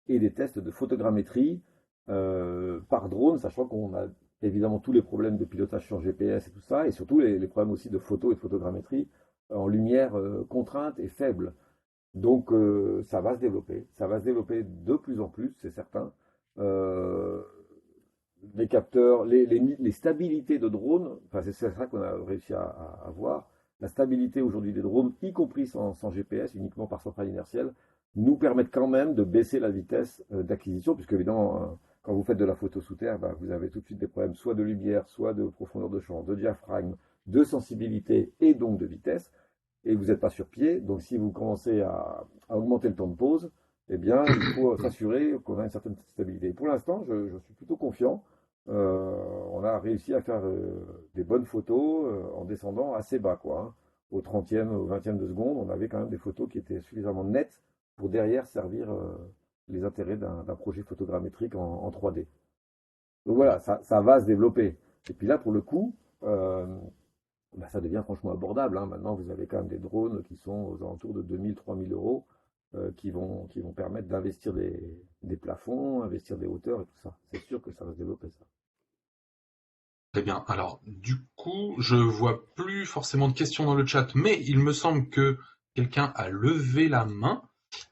et des tests de photogrammétrie par drone, sachant qu'on a évidemment tous les problèmes de pilotage sur GPS et tout ça, et surtout les problèmes aussi de photo et de photogrammétrie en lumière contrainte et faible. Donc ça va se développer de plus en plus, c'est certain. Euh, les capteurs, les stabilités de drones, enfin c'est ça qu'on a réussi à voir. La stabilité aujourd'hui des drones, y compris sans GPS, uniquement par centrale inertielle, nous permettent quand même de baisser la vitesse d'acquisition, puisque évidemment, quand vous faites de la photo sous terre, bah, vous avez tout de suite des problèmes soit de lumière, soit de profondeur de champ, de diaphragme, de sensibilité et donc de vitesse, et vous n'êtes pas sur pied. Donc si vous commencez à augmenter le temps de pause, eh bien, il faut s'assurer qu'on a une certaine stabilité. Et pour l'instant, je suis plutôt confiant. On a réussi à faire des bonnes photos en descendant assez bas, quoi, hein. Au 30e, au 20e de seconde, on avait quand même des photos qui étaient suffisamment nettes pour derrière servir les intérêts d'un projet photogrammétrique en 3D. Donc voilà, ça va se développer. Et puis là, pour le coup, bah, ça devient franchement abordable, hein. Maintenant, vous avez quand même des drones qui sont aux alentours de 2 000, 3 000 euros, qui vont permettre d'investir des plafonds, investir des hauteurs et tout ça. C'est sûr que ça va se développer, ça. Très bien. Alors, du coup, je vois plus forcément de questions dans le chat, mais il me semble que quelqu'un a levé la main,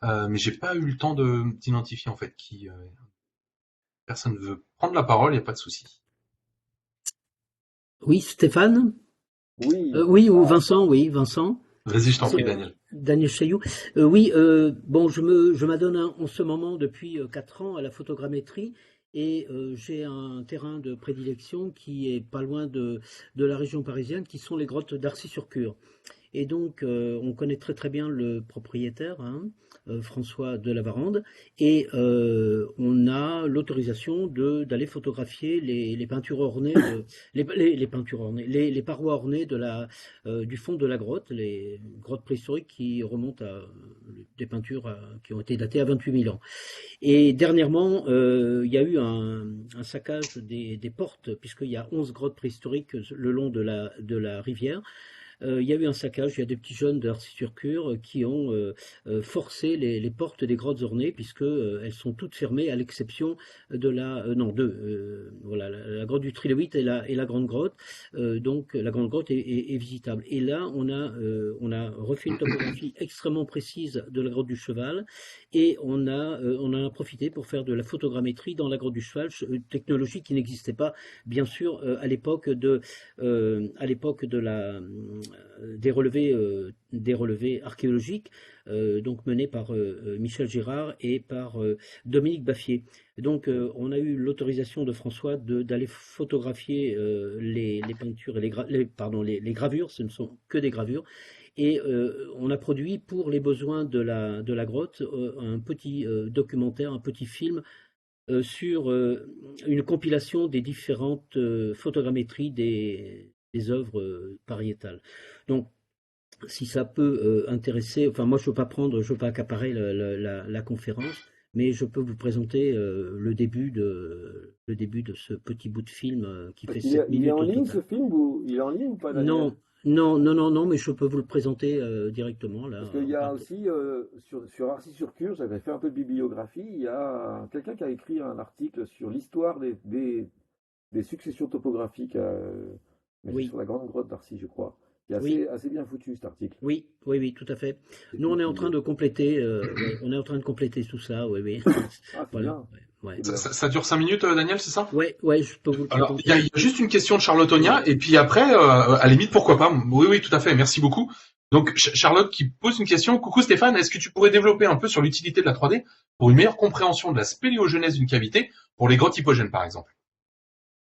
mais j'ai pas eu le temps d'identifier en fait qui. Personne veut prendre la parole, il n'y a pas de souci. Oui, Stéphane? Oui, Oui, ou Vincent, oui, Vincent. Vas-y, je t'en C'est prie, Daniel. Daniel Chailloux. Oui, bon, je m'adonne en ce moment depuis 4 ans à la photogrammétrie et j'ai un terrain de prédilection qui est pas loin de la région parisienne, qui sont les grottes d'Arcy-sur-Cure. Et donc, on connaît très très bien le propriétaire, hein, François de Lavarande, et on a l'autorisation d'aller photographier les peintures ornées, les peintures ornées, les parois ornées du fond de la grotte, les grottes préhistoriques qui remontent à des peintures qui ont été datées à 28 000 ans. Et dernièrement, il y a eu un saccage des portes, puisqu'il y a 11 grottes préhistoriques le long de la rivière. Il y a eu un saccage, il y a des petits jeunes d'Arcy-sur-Cure qui ont forcé les portes des grottes ornées, puisque elles sont toutes fermées à l'exception de non, voilà, la grotte du Trilobite et la grande grotte. Donc la grande grotte est visitable. Et là, on a refait une topographie extrêmement précise de la grotte du Cheval, et on en a profité pour faire de la photogrammétrie dans la grotte du Cheval, technologie qui n'existait pas, bien sûr, à l'époque des relevés archéologiques, donc menés par Michel Girard et par Dominique Baffier. Donc on a eu l'autorisation de François d'aller photographier les peintures et les gravures, ce ne sont que des gravures. Et on a produit pour les besoins de la grotte un petit documentaire, un petit film sur une compilation des différentes photogrammétries des œuvres pariétales. Donc, si ça peut intéresser, enfin moi je ne veux pas accaparer la conférence, mais je peux vous présenter le début de ce petit bout de film qui fait 7 il est minutes en au ligne total. ce film ou il est en ligne ou pas, Daniel? Non, non, mais je peux vous le présenter directement là. Parce qu'il y a aussi sur Arcy-sur-Cure, j'avais fait un peu de bibliographie, il y a quelqu'un qui a écrit un article sur l'histoire des successions topographiques, mais c'est Oui, sur la grande grotte d'Arcy, je crois, qui est oui. assez bien foutu cet article. Oui, tout à fait. C'est Nous, on est en train utilisé. de compléter, ouais, on est en train de compléter tout ça, oui, oui. Ah, c'est Voilà, bien, ouais. c'est Ça, bien. ça- ça dure 5 minutes, Daniel, c'est ça? Ouais, ouais, je peux vous le Alors, il y a présenter. juste une question de Charlotte Onia, et puis après, à la limite, pourquoi pas? Oui, oui, tout à fait, merci beaucoup. Donc, Charlotte qui pose une question. Coucou Stéphane, est-ce que tu pourrais développer un peu sur l'utilité de la 3D pour une meilleure compréhension de la spéléogenèse d'une cavité pour les grottes hypogènes, par exemple?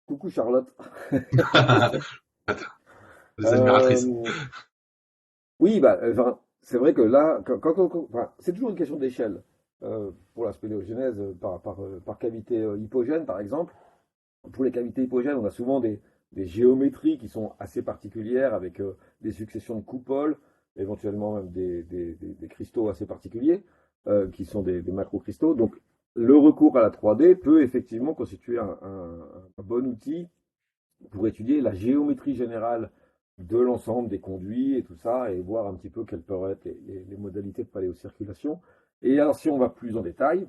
Coucou Charlotte. Des admiratrices. Euh, oui, bah, enfin, c'est vrai que là, enfin, c'est toujours une question d'échelle. Pour la spéléogenèse, par cavité hypogène, par exemple. Pour les cavités hypogènes, on a souvent des géométries qui sont assez particulières avec des successions de coupoles, éventuellement même des cristaux assez particuliers, qui sont des macrocristaux. Donc, le recours à la 3D peut effectivement constituer un bon outil pour étudier la géométrie générale de l'ensemble des conduits et tout ça, et voir un petit peu quelles peuvent être les modalités de paléocirculation. Et alors, si on va plus en détail,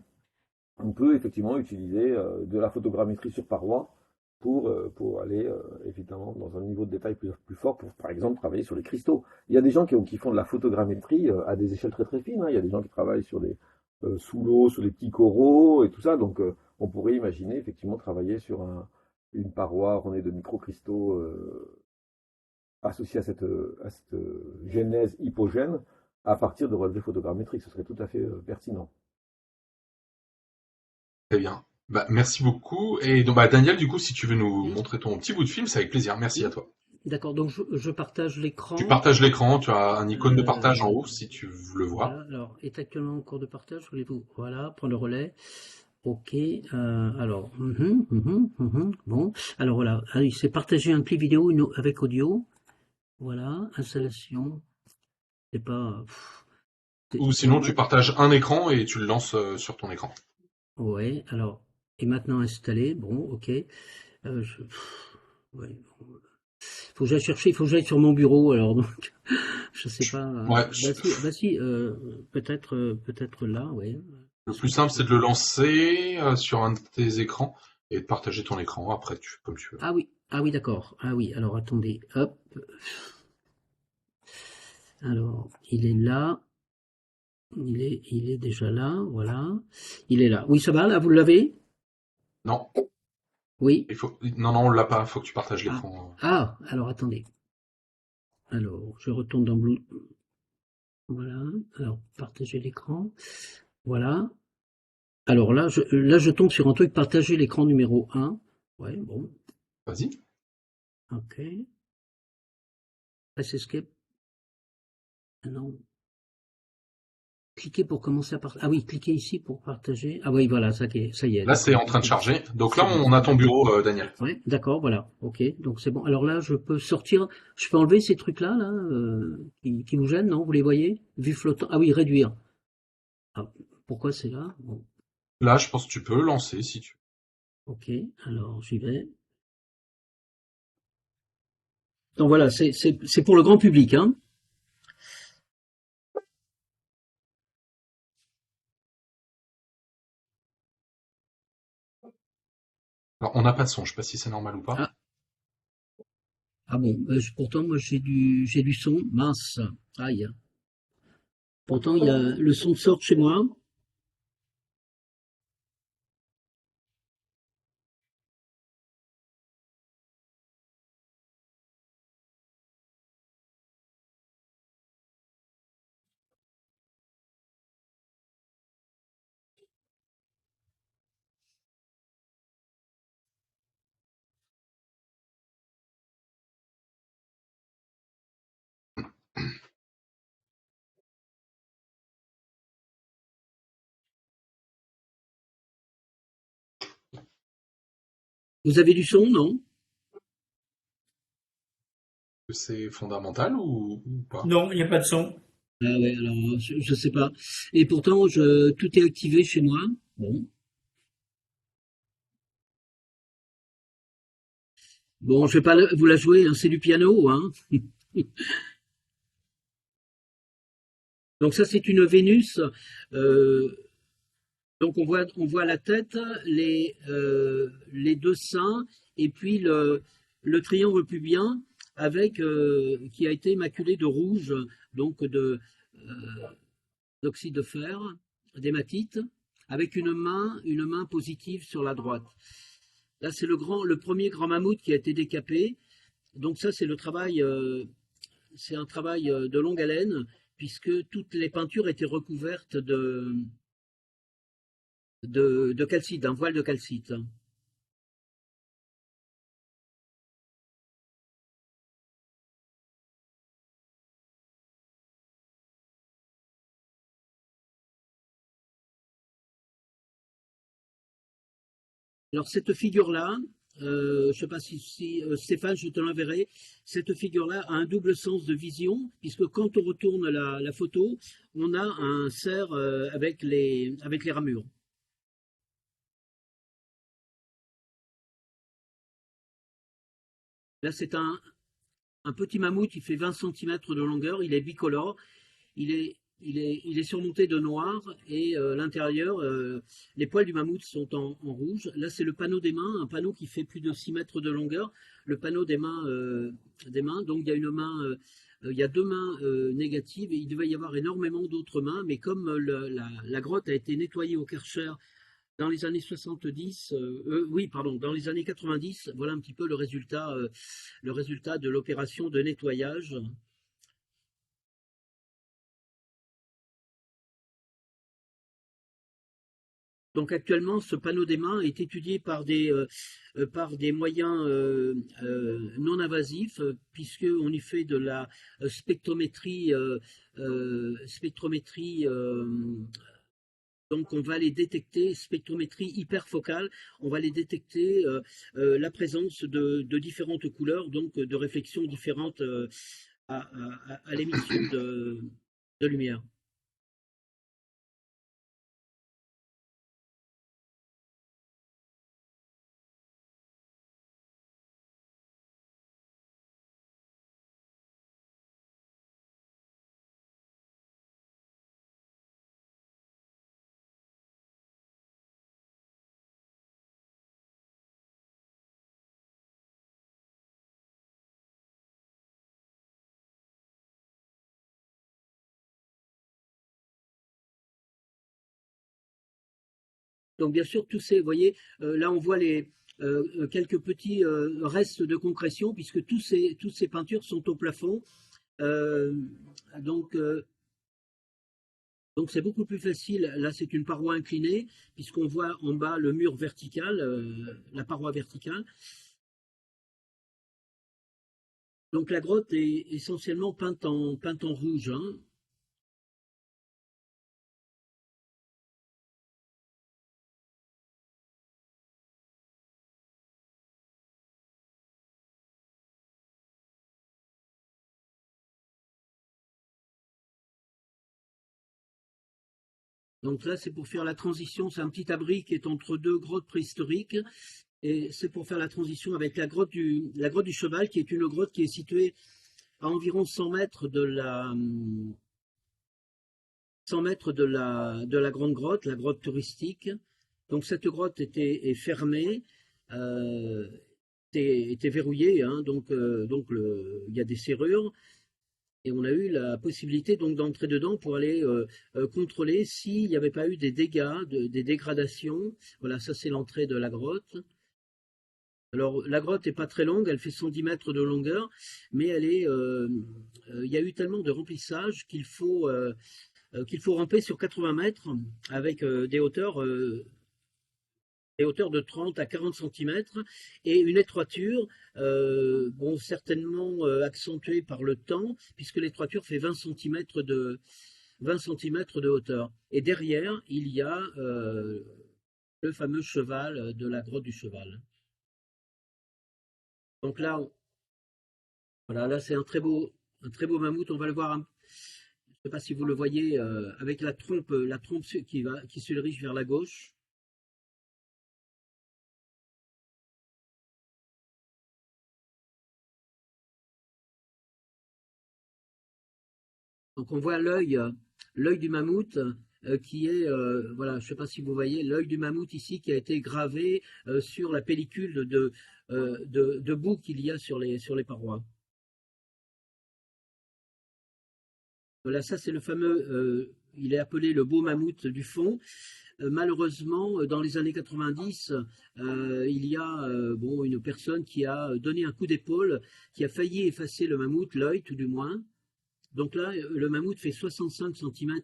on peut effectivement utiliser de la photogrammétrie sur paroi pour aller évidemment dans un niveau de détail plus fort, pour par exemple travailler sur les cristaux. Il y a des gens qui font de la photogrammétrie à des échelles très très fines, hein. Il y a des gens qui travaillent sous l'eau, sur les petits coraux et tout ça. Donc on pourrait imaginer effectivement travailler sur une paroi ornée de microcristaux associés à cette genèse hypogène à partir de relevés photogrammétriques. Ce serait tout à fait pertinent. Très bien. Bah, merci beaucoup. Et donc, bah, Daniel, du coup, si tu veux nous Oui, montrer ton petit bout de film, c'est avec plaisir. Merci à oui. toi. D'accord, donc je partage Tu l'écran. partages l'écran, tu as un icône de partage en Euh, haut si tu le voilà, vois. alors, est actuellement en cours de partage, voulez-vous, voilà, prendre le relais. Ok, alors, bon, alors voilà, ah oui, c'est partager un clip vidéo avec audio, voilà, installation, c'est pas, Ou bon, sinon, tu partages un écran et tu le lances sur ton écran. ouais, alors, et maintenant installé, bon, ok, ouais, faut que j'aille chercher, il faut que j'aille sur mon bureau, alors, donc, je sais pas, Ouais, bah si, peut-être là, ouais, le plus sur, simple, c'est de le lancer sur un de tes écrans et de partager ton écran. Après, tu fais comme tu veux. ah oui, d'accord, ah oui, alors attendez, hop, alors, il est là. Il est déjà là, voilà. Il est là. Oui, ça va, là, vous l'avez? Non, Oui. non, on l'a pas. Faut que tu partages Ah. l'écran. Ah, alors attendez. Alors, je retourne dans Blue. Voilà. Alors, partager l'écran. Voilà. Alors là, je tombe sur un truc, partager l'écran numéro un. Ouais, bon. Vas-y. Ok. Press escape. Ah non. Cliquez pour commencer à partager. Ah oui, cliquez ici pour partager. Ah oui, voilà, ça y est, Là, c'est d'accord. en train de Ok. charger. Donc là, C'est bon, on c'est a bon. ton bureau, Daniel. Ouais, d'accord, voilà. Ok, donc c'est bon. Alors là, je peux sortir. Je peux enlever ces trucs-là, là, qui vous gênent, non? Vous les voyez? Vue flottant. Ah oui, réduire. Ah, pourquoi c'est là? Bon, Là, je pense que tu peux lancer si tu ok. Alors j'y vais. Donc voilà, c'est pour le grand public, hein. Alors, on n'a pas de son. Je sais pas si c'est normal ou pas. Ah, ah bon. Pourtant, moi j'ai du son. Mince. Aïe. Pourtant, il y a le son sort de chez moi. Vous avez du son, non? Que c'est fondamental ou pas? Non, il n'y a pas de son. Ah ouais, alors je sais pas. Et pourtant, tout est activé chez moi. Bon. Bon, je vais pas vous la jouer, hein, c'est du piano, hein. Donc ça, c'est une Vénus. Euh, donc on voit la tête, les deux seins, et puis le triangle pubien avec qui a été maculé de rouge, donc d'oxyde de fer, d'hématite, avec une main positive sur la droite. Là, c'est le premier grand mammouth qui a été décapé. Donc ça, c'est un travail de longue haleine, puisque toutes les peintures étaient recouvertes de calcite, d'un voile de calcite. Alors cette figure-là, je ne sais pas si Stéphane, je te l'enverrai, cette figure-là a un double sens de vision, puisque quand on retourne la photo, on a un cerf avec les ramures. Là, c'est un petit mammouth qui fait 20 centimètres de longueur, il est bicolore, il est surmonté de noir et l'intérieur, les poils du mammouth sont en rouge. Là, c'est le panneau des mains, un panneau qui fait plus de 6 mètres de longueur. Le panneau des mains. Donc, il y a une main, il y a deux mains négatives et il devait y avoir énormément d'autres mains, mais comme la grotte a été nettoyée au Karcher dans les années 70, oui, pardon, dans les années 90, voilà un petit peu le résultat de l'opération de nettoyage. Donc actuellement, ce panneau des mains est étudié par des moyens non invasifs, puisqu'on y fait de la spectrométrie, spectrométrie donc on va les détecter, spectrométrie hyperfocale, on va les détecter la présence de différentes couleurs, donc de réflexions différentes à l'émission de lumière. Donc bien sûr, tous ces, vous voyez, là on voit quelques petits restes de concrétion, puisque toutes ces peintures sont au plafond. Euh, donc donc c'est beaucoup plus facile. Là c'est une paroi inclinée, puisqu'on voit en bas le mur vertical, la paroi verticale. Donc la grotte est essentiellement peinte en rouge, hein. Donc là, c'est pour faire la transition. C'est un petit abri qui est entre deux grottes préhistoriques. Et c'est pour faire la transition avec la grotte du Cheval, qui est une grotte qui est située à environ 100 mètres 100 mètres de la grande grotte, la grotte touristique. Donc cette grotte est fermée, euh, était verrouillée, hein, il y a des serrures. Et on a eu la possibilité donc d'entrer dedans pour aller contrôler s'il n'y avait pas eu des dégâts, des dégradations. Voilà, ça c'est l'entrée de la grotte. Alors la grotte n'est pas très longue, elle fait 110 mètres de longueur, mais il y a eu tellement de remplissage qu'il faut ramper sur 80 mètres avec des hauteurs de 30 à 40 cm et une étroiture, bon, certainement accentuée par le temps, puisque l'étroiture fait 20 cm de hauteur. Et derrière, il y a le fameux cheval de la grotte du Cheval. Donc là, voilà, là c'est un très beau mammouth. On va le voir, je ne sais pas si vous le voyez, avec la trompe qui se dirige vers la gauche. Donc on voit l'œil du mammouth qui est, voilà, je ne sais pas si vous voyez, l'œil du mammouth ici qui a été gravé sur la pellicule de boue qu'il y a sur les parois. Voilà, ça c'est le fameux, il est appelé le beau mammouth du fond. Malheureusement, dans les années 90, il y a bon, une personne qui a donné un coup d'épaule, qui a failli effacer le mammouth, l'œil tout du moins. Donc là, le mammouth fait 65 cm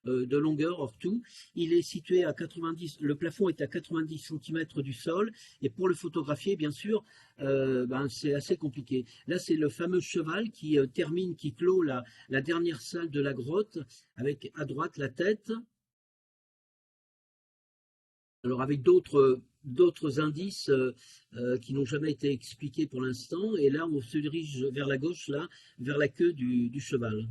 de longueur hors tout. Il est situé à 90, le plafond est à 90 cm du sol. Et pour le photographier, bien sûr, c'est assez compliqué. Là, c'est le fameux cheval qui qui clôt la dernière salle de la grotte, avec à droite la tête. Alors avec d'autres indices qui n'ont jamais été expliqués pour l'instant. Et là, on se dirige vers la gauche, là, vers la queue du cheval.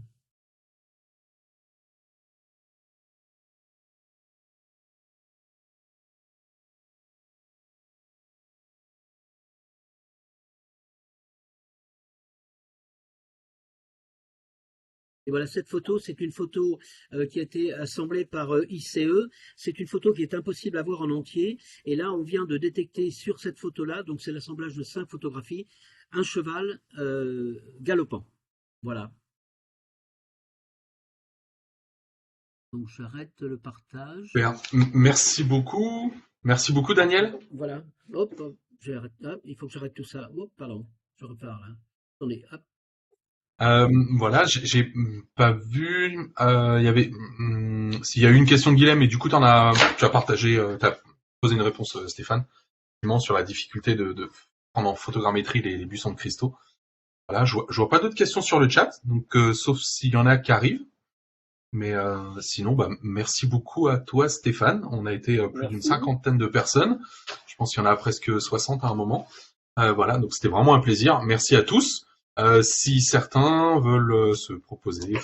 Et voilà, cette photo, c'est une photo qui a été assemblée par ICE. C'est une photo qui est impossible à voir en entier. Et là, on vient de détecter sur cette photo-là, donc c'est l'assemblage de 5 photographies, un cheval galopant. Voilà. Donc j'arrête le partage. Super. Merci beaucoup. Merci beaucoup, Daniel. Voilà. Hop, hop, j'arrête. Hop, il faut que j'arrête tout ça. Hop, pardon. Je repars là. Attendez, hop. Voilà, j'ai pas vu. Il y avait, s'il y a eu une question de Guilhem, et du coup, tu as partagé, t'as posé une réponse, Stéphane, effectivement, sur la difficulté de prendre en photogrammétrie les buissons de cristaux. Voilà, je vois pas d'autres questions sur le chat, donc sauf s'il y en a qui arrivent. Mais sinon, bah, merci beaucoup à toi, Stéphane. On a été plus d'une cinquantaine de personnes. Je pense qu'il y en a presque 60 à un moment. Voilà, donc c'était vraiment un plaisir. Merci à tous. Si certains veulent se proposer,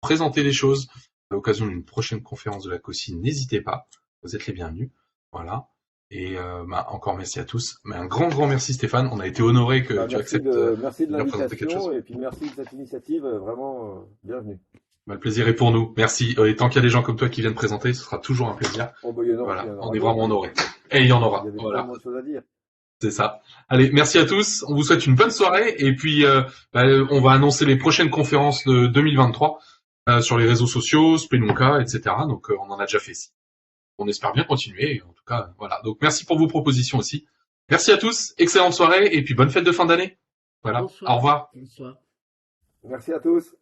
présenter les choses à l'occasion d'une prochaine conférence de la COSI, n'hésitez pas. Vous êtes les bienvenus. Voilà. Et encore merci à tous. Mais un grand merci, Stéphane. On a été honorés que tu acceptes merci de présenter quelque chose. l'invitation et puis merci de cette initiative. Vraiment, bienvenue. Bah, le plaisir est pour nous. Merci. Et tant qu'il y a des gens comme toi qui viennent présenter, ce sera toujours un plaisir. Voilà. On est vraiment honorés. Et il y en aura. Il y avait voilà. tellement de choses à dire. C'est ça. Allez, merci à tous. On vous souhaite une bonne soirée. Et puis, on va annoncer les prochaines conférences de 2023 sur les réseaux sociaux, Spelunka, etc. Donc, on en a déjà fait 6. On espère bien continuer. En tout cas, voilà. Donc, merci pour vos propositions aussi. Merci à tous. Excellente soirée. Et puis, bonne fête de fin d'année. Voilà. Bonsoir. Au revoir. Bonsoir. Merci à tous.